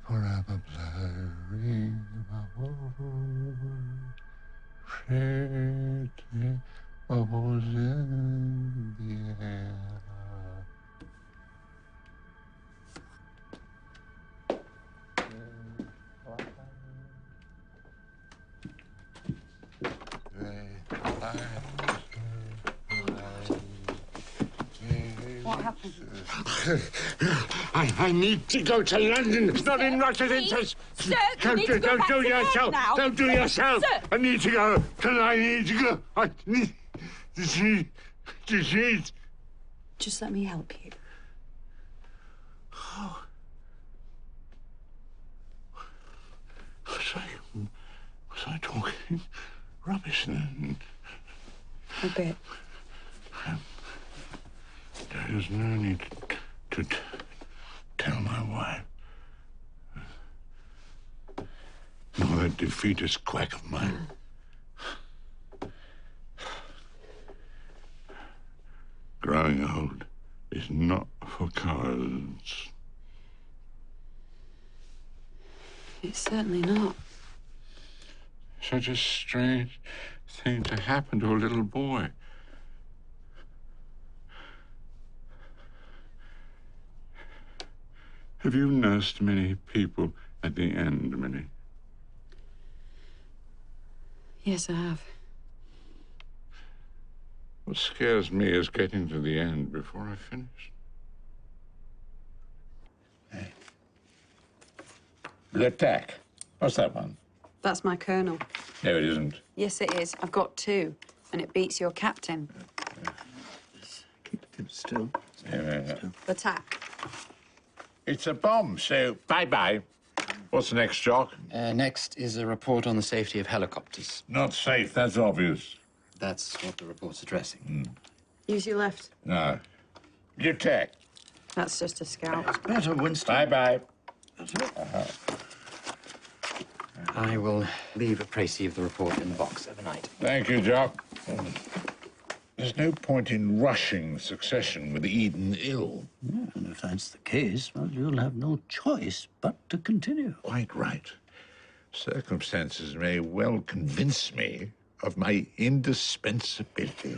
Forever blurring pretty bubbles in the air. What happened? I need to go to London. It's not in Russia's interest. Sir, you need to go back to work now. Don't do yourself. Sir. I need to go. I need to go. I need to see. Just let me help you. Oh. Was I talking rubbish then? A bit. There's no need to tell my wife. Nor that defeatist quack of mine. Growing old is not for cowards. It's certainly not. Such a strange thing to happen to a little boy. Have you nursed many people at the end, Minnie? Yes, I have. What scares me is getting to the end before I finish. Hey. The attack. What's that one? That's my colonel. No, it isn't. Yes, it is. I've got two, and it beats your captain. Keep still. Yeah. Attack. It's a bomb, so bye-bye. What's next, Jock? Next is a report on the safety of helicopters. Not safe, that's obvious. That's what the report's addressing. Use your left. No. Detect. That's just a scout. It's better, Winston. Bye-bye. I will leave a précis of the report in the box overnight. Thank you, Jock. There's no point in rushing succession with Eden ill. Yeah, and if that's the case, well, you'll have no choice but to continue. Quite right. Circumstances may well convince me of my indispensability.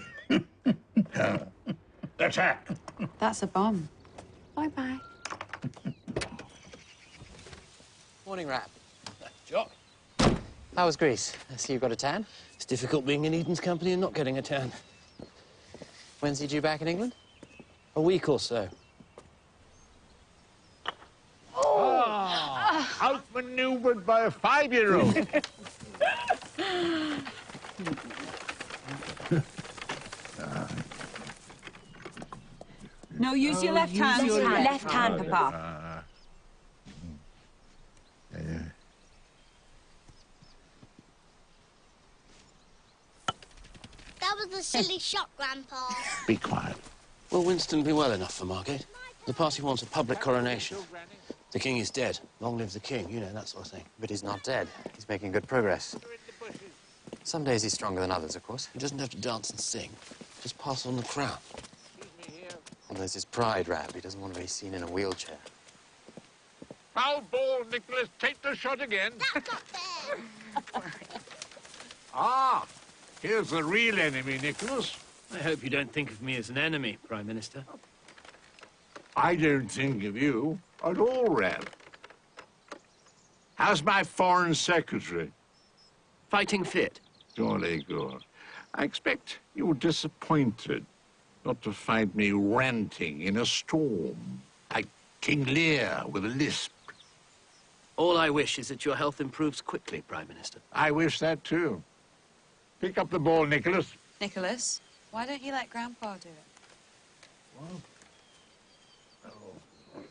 Attack! That's a bomb. Bye-bye. Morning, Rap. Jock. How was Greece? I see you've got a tan. It's difficult being in Eden's company and not getting a tan. When's he due back in England? A week or so. Outmaneuvered by a 5-year-old. No, use your left hand. Left hand, Papa. That was a silly shot, Grandpa. Be quiet. Will Winston be well enough for Margate? The party wants a public coronation. The king is dead. Long live the king, you know, that sort of thing. But he's not dead. He's making good progress. Some days he's stronger than others, of course. He doesn't have to dance and sing. Just pass on the crown. And there's his pride, Rab. He doesn't want to be seen in a wheelchair. Foul ball, Nicholas. Take the shot again. That's not fair. Ah, here's the real enemy, Nicholas. I hope you don't think of me as an enemy, Prime Minister. I don't think of you at all, Rab. How's my foreign secretary? Fighting fit. Jolly good. I expect you're disappointed not to find me ranting in a storm, like King Lear with a lisp. All I wish is that your health improves quickly, Prime Minister. I wish that too. Pick up the ball, Nicholas. Nicholas, why don't you let Grandpa do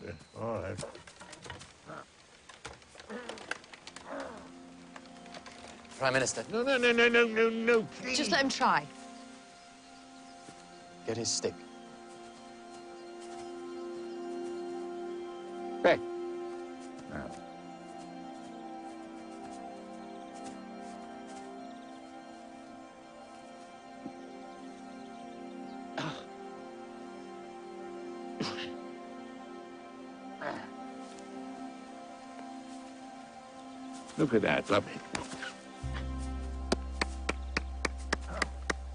it? All right. Prime Minister. No, please. Just let him try. Get his stick. Back. Look at that, lovely.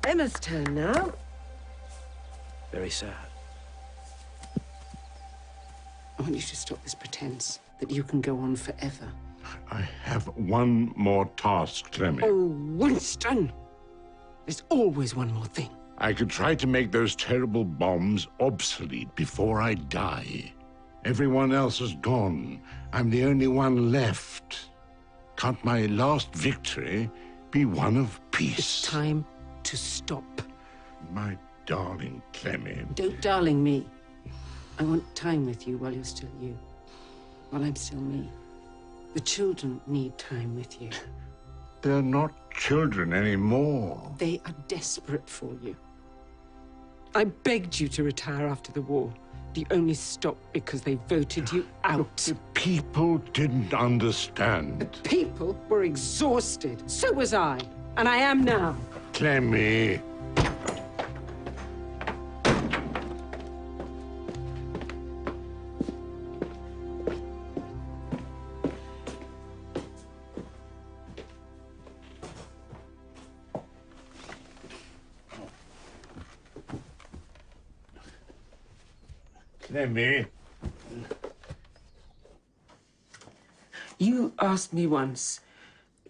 Emma's turn now. Very sad. I want you to stop this pretense that you can go on forever. I have one more task, Clemmy. Oh, Winston! There's always one more thing. I could try to make those terrible bombs obsolete before I die. Everyone else is gone. I'm the only one left. Can't my last victory be one of peace? It's time to stop. My darling Clemmy. Don't darling me. I want time with you while you're still you. While I'm still me. The children need time with you. They're not children anymore. They are desperate for you. I begged you to retire after the war. You only stopped because they voted you out. The people didn't understand. The people were exhausted. So was I. And I am now. Clemmy. Clemmy. You asked me once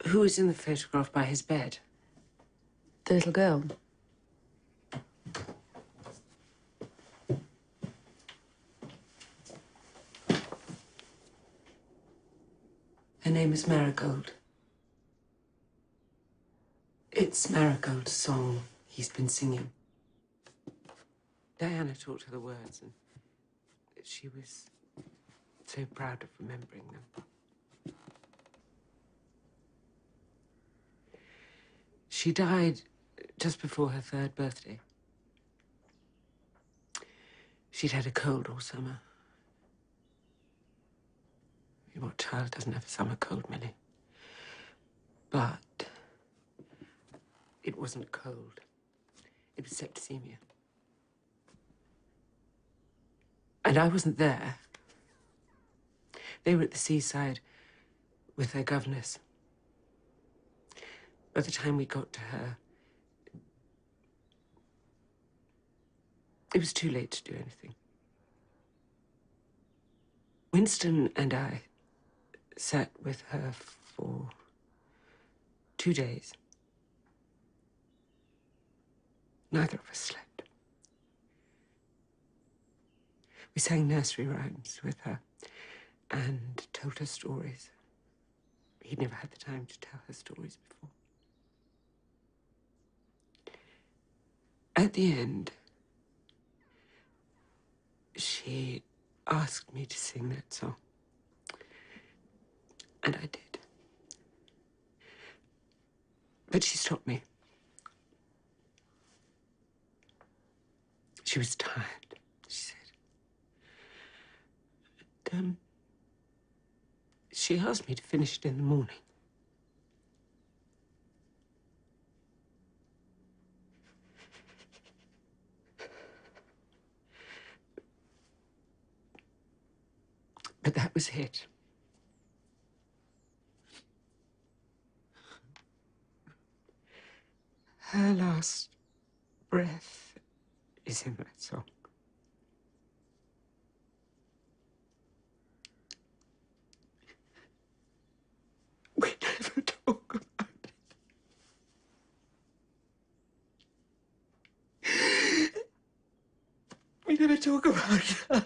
who is in the photograph by his bed. The little girl. Her name is Marigold. It's Marigold's song he's been singing. Diana taught her the words, and she was so proud of remembering them. She died just before her 3rd birthday. She'd had a cold all summer. What child doesn't have a summer cold, Millie? But it wasn't cold. It was septicemia. And I wasn't there. They were at the seaside with their governess. By the time we got to her, it was too late to do anything. Winston and I sat with her for 2 days. Neither of us slept. We sang nursery rhymes with her and told her stories. He'd never had the time to tell her stories before. At the end, she asked me to sing that song. And I did. But she stopped me. She was tired, she said. And, she asked me to finish it in the morning. But that was it. Her last breath is in that song. We never talk about it. We never talk about it.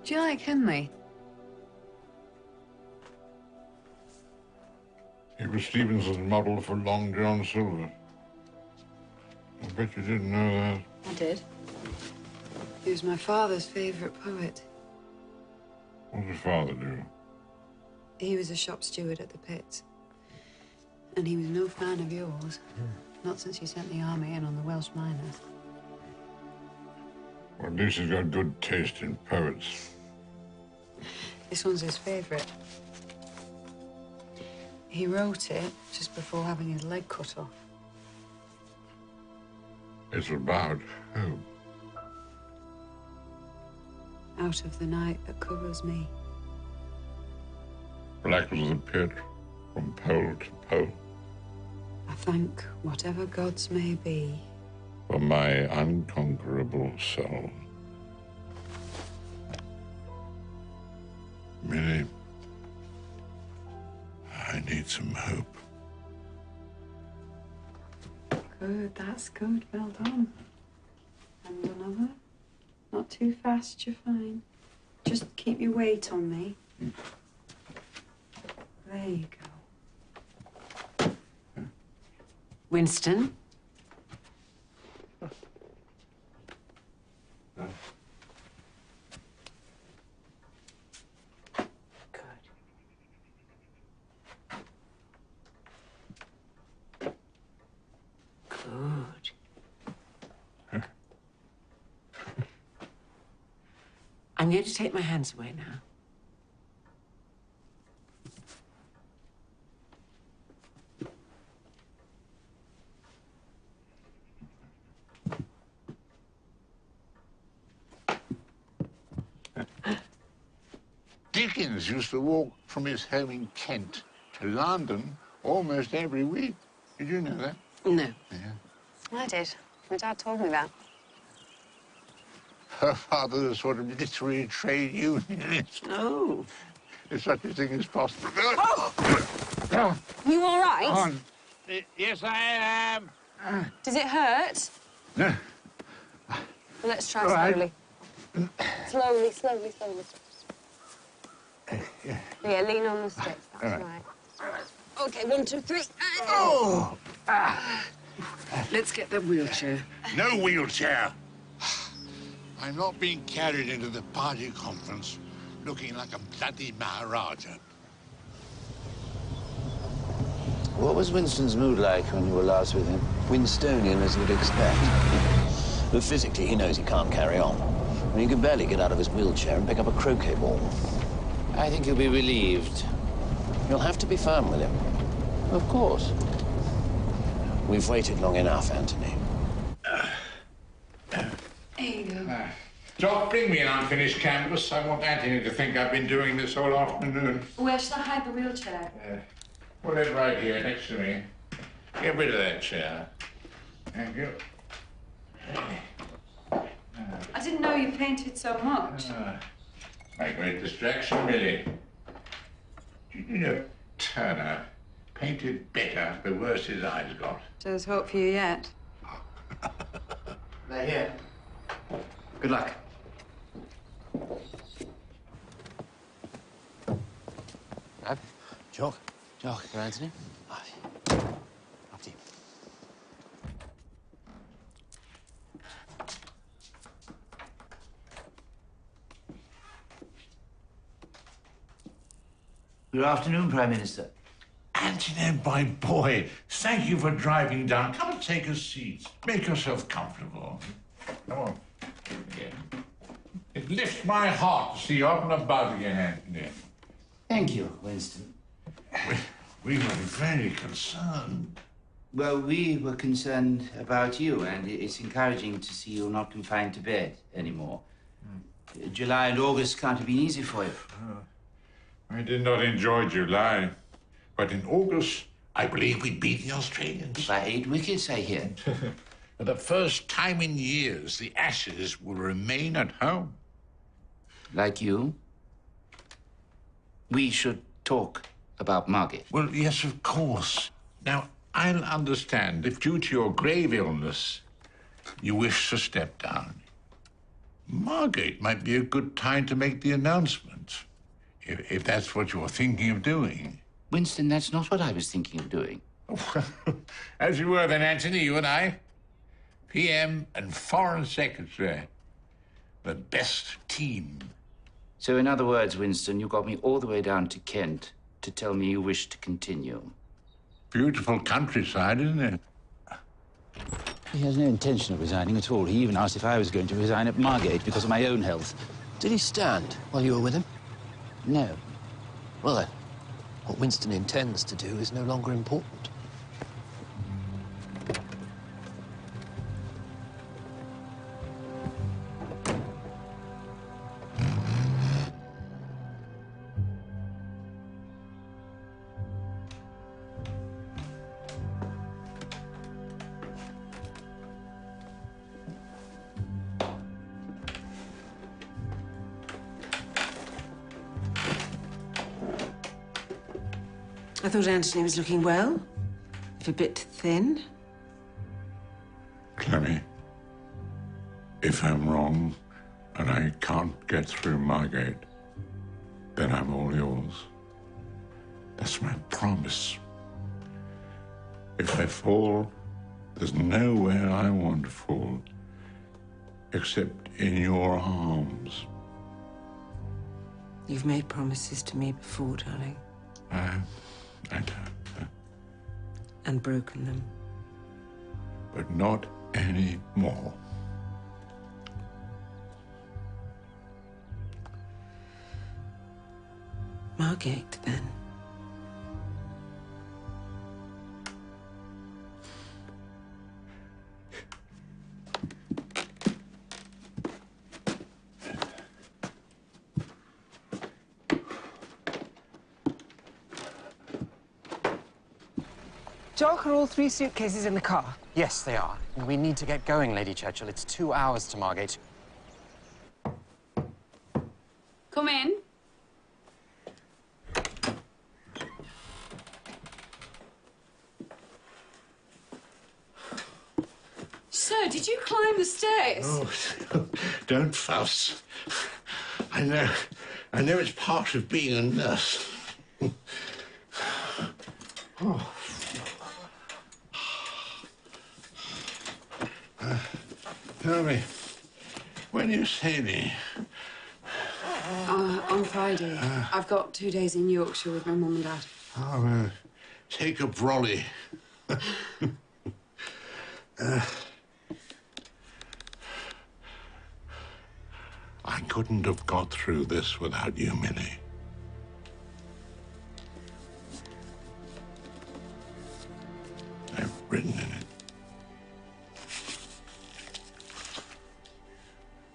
Do you like Henley? He was Stevenson's model for Long John Silver. I bet you didn't know that. I did. He was my father's favourite poet. What did your father do? He was a shop steward at the pits. And he was no fan of yours. Not since you sent the army in on the Welsh miners. Well, at least he's got good taste in poets. This one's his favourite. He wrote it just before having his leg cut off. It's about hope. Out of the night that covers me. Black was the pit, from pole to pole. I thank whatever gods may be. For my unconquerable soul. Millie, I need some hope. Good, that's good. Well done. And another. Not too fast, you're fine. Just keep your weight on me. There you go. Winston? I'm going to take my hands away now. Do Dickens used to walk from his home in Kent to London almost every week. Did you know that? No. Yeah. I did. My dad told me that. Her father's a sort of literary trade unionist. Oh. If such a thing is possible. Oh! You all right? Yes, I am. Does it hurt? No. Well, let's try All right. slowly. Slowly, slowly, slowly. Yeah, lean on the sticks. That's All right. Okay, 1, 2, 3. Oh! Let's get the wheelchair. No wheelchair. I'm not being carried into the party conference looking like a bloody Maharaja. What was Winston's mood like when you were last with him? Winstonian, as you'd expect. But physically, he knows he can't carry on. I mean, he can barely get out of his wheelchair and pick up a croquet ball. I think he'll be relieved. You'll have to be firm with him. Of course. We've waited long enough, Anthony. There you go. Doc, bring me an unfinished canvas. I want Anthony to think I've been doing this all afternoon. Where should I hide the wheelchair? Put it right here next to me. Get rid of that chair. Thank you. I didn't know you painted so much. My great distraction, Millie. Did you know Turner painted better the worse his eyes got? There's hope for you yet. They're here. Good luck. Jock, Sir Anthony. Up to you. Good afternoon, Prime Minister. Anthony, my boy, thank you for driving down. Come and take a seat. Make yourself comfortable. Come on. Yeah. It lifts my heart to see you up and about again, Anthony. Thank you, Winston. We were very concerned. Well, we were concerned about you, and it's encouraging to see you're not confined to bed anymore. July and August can't have been easy for you. I did not enjoy July, but in August, I believe we beat the Australians. By 8 wickets, I hear. For the first time in years, the Ashes will remain at home. Like you? We should talk about Margate. Well, yes, of course. Now, I'll understand if due to your grave illness, you wish to step down. Margate might be a good time to make the announcement, if that's what you're thinking of doing. Winston, that's not what I was thinking of doing. As you were then, Anthony, you and I. PM and Foreign Secretary. The best team. So, in other words, Winston, you got me all the way down to Kent to tell me you wish to continue. Beautiful countryside, isn't it? He has no intention of resigning at all. He even asked if I was going to resign at Margate because of my own health. Did he stand while you were with him? No. Well, then, what Winston intends to do is no longer important. I thought Anthony was looking well, if a bit thin. Clemmy, if I'm wrong and I can't get through Margate, then I'm all yours. That's my promise. If I fall, there's nowhere I want to fall except in your arms. You've made promises to me before, darling. I know. And broken them. But not anymore. Margate, then. Jock, are all 3 suitcases in the car? Yes, they are. We need to get going, Lady Churchill. It's 2 hours to Margate. Come in. Sir, did you climb the stairs? Oh, don't fuss. I know it's part of being a nurse. Oh. Tell me, when are you sailing? On Friday. I've got 2 days in Yorkshire with my mum and dad. Oh, take a brolly. I couldn't have got through this without you, Millie. I've written in it.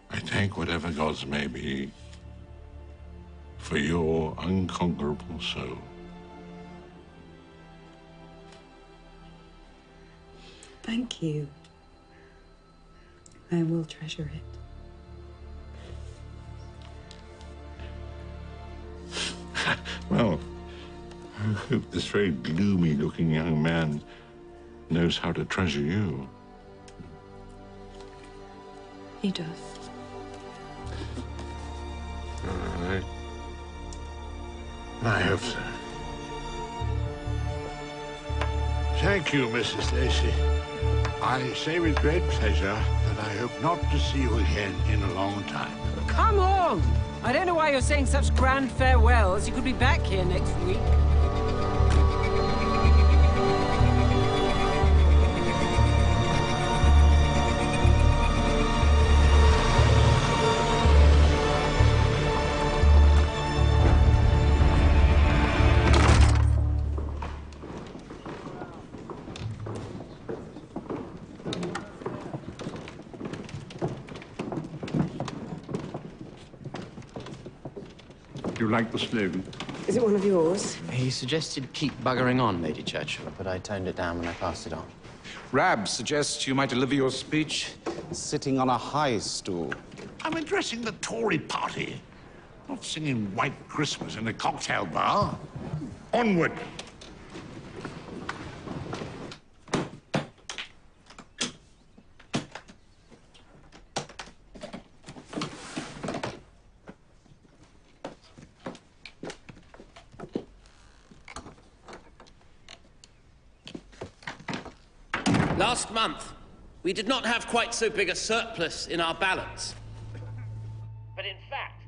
I take whatever gods may be for your unconquerable soul. Thank you. I will treasure it. Well, I hope this very gloomy-looking young man knows how to treasure you. He does. I hope so. Thank you, Mrs. Lacey. I say with great pleasure that I hope not to see you again in a long time. Come on! I don't know why you're saying such grand farewells. You could be back here next week. You like the slogan? Is it one of yours? He suggested keep buggering on, Lady Churchill, but I toned it down when I passed it on. Rab suggests you might deliver your speech sitting on a high stool. I'm addressing the Tory party, not singing White Christmas in a cocktail bar. Onward! Last month, we did not have quite so big a surplus in our balance. But in fact,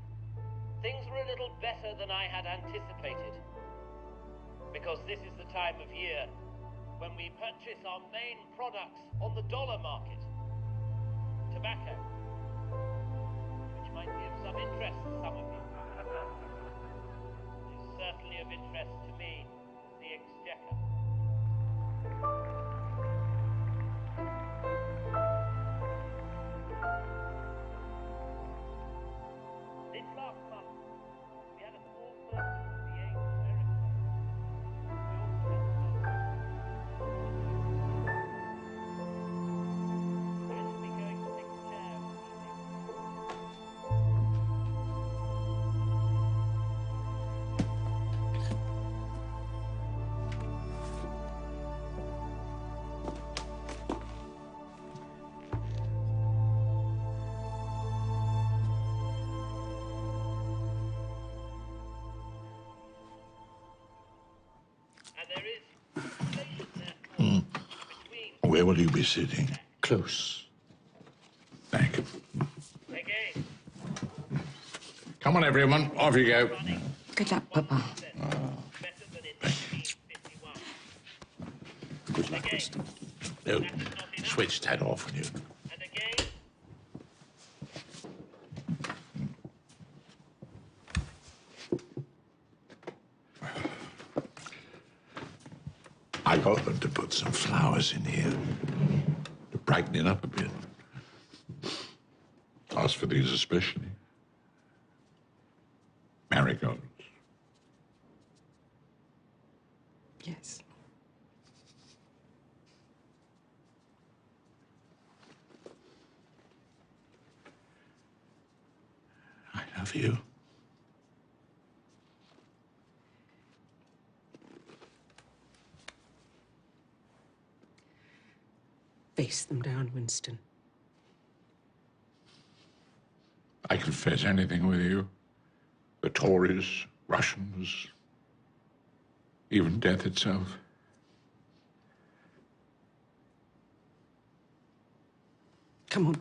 things were a little better than I had anticipated. Because this is the time of year when we purchase our main products on the dollar market. Tobacco, which might be of some interest to some of you. Is certainly of interest to me, the Exchequer. This last month, we had a small purchase of the Andy-PWRR. I shall be going to take a chair and Where will you be sitting? Close. Thank you. Come on, everyone. Off you go. Good luck, Papa. Good luck, Winston. No, switch that off on you. I got them to put some flowers in here to brighten it up a bit. Asked for these especially. Marigolds. Yes. for you. Face them down, Winston. I could face anything with you. The Tories, Russians, even death itself. Come on.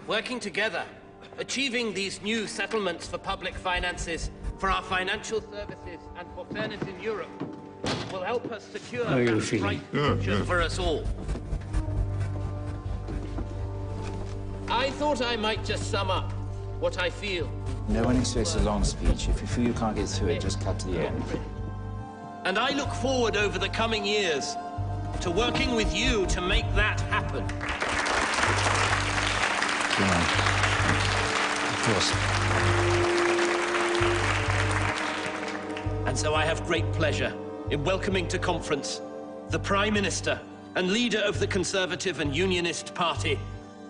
Working together, achieving these new settlements for public finances, for our financial services, and for fairness in Europe will help us secure How are you that feeling? bright future for us all. I thought I might just sum up what I feel. No one expects a long speech. If you feel you can't get through it, just cut to the end. And I look forward over the coming years to working with you to make that happen. Of course. And so I have great pleasure in welcoming to conference the Prime Minister and leader of the Conservative and Unionist Party,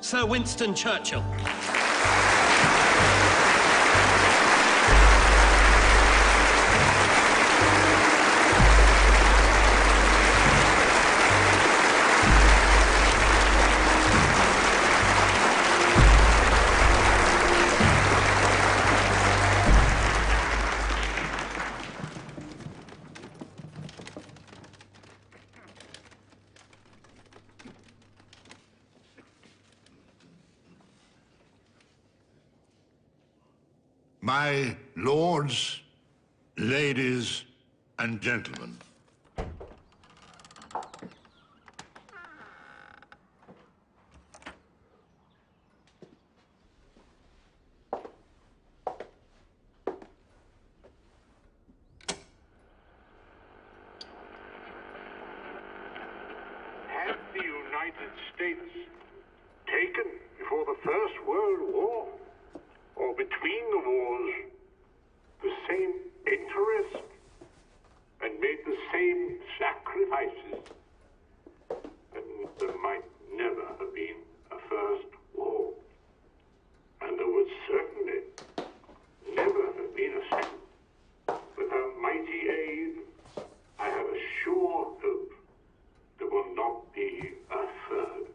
Sir Winston Churchill. My lords, ladies, and gentlemen. Had the United States taken before the First World War, or between the wars, the same interest and made the same sacrifices, then there might never have been a First War. And there would certainly never have been a second. With our mighty aid, I have a sure hope there will not be a third.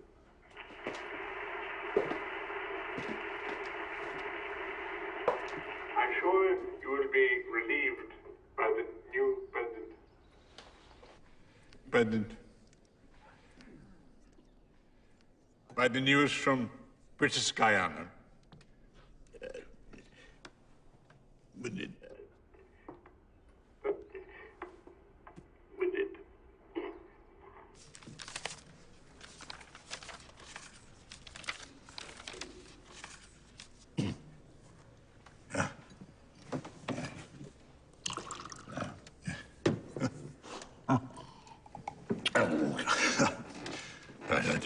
I'm sure you will be relieved by the new president. By the news from British Guyana.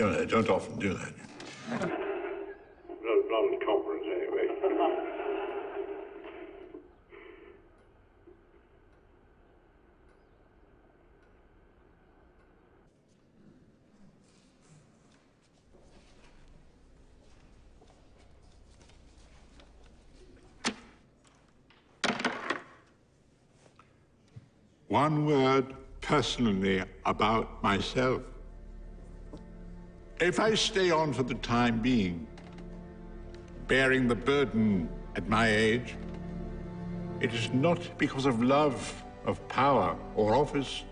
I don't often do that. Not in conference, anyway. One word personally about myself. If I stay on for the time being, bearing the burden at my age, it is not because of love of power or office.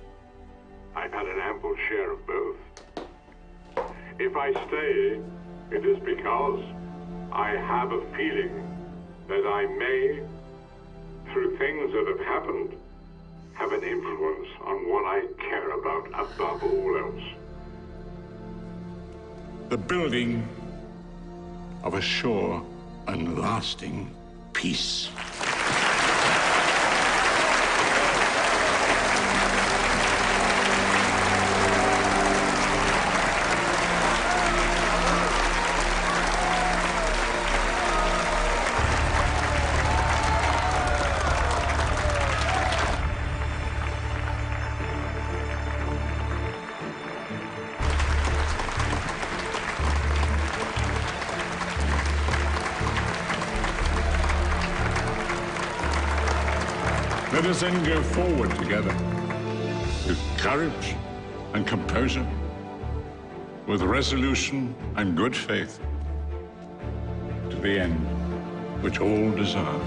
I've had an ample share of both. If I stay, it is because I have a feeling that I may, through things that have happened, have an influence on what I care about above all else. The building of a sure and lasting peace. Let us then go forward together, with courage and composure, with resolution and good faith, to the end which all desire.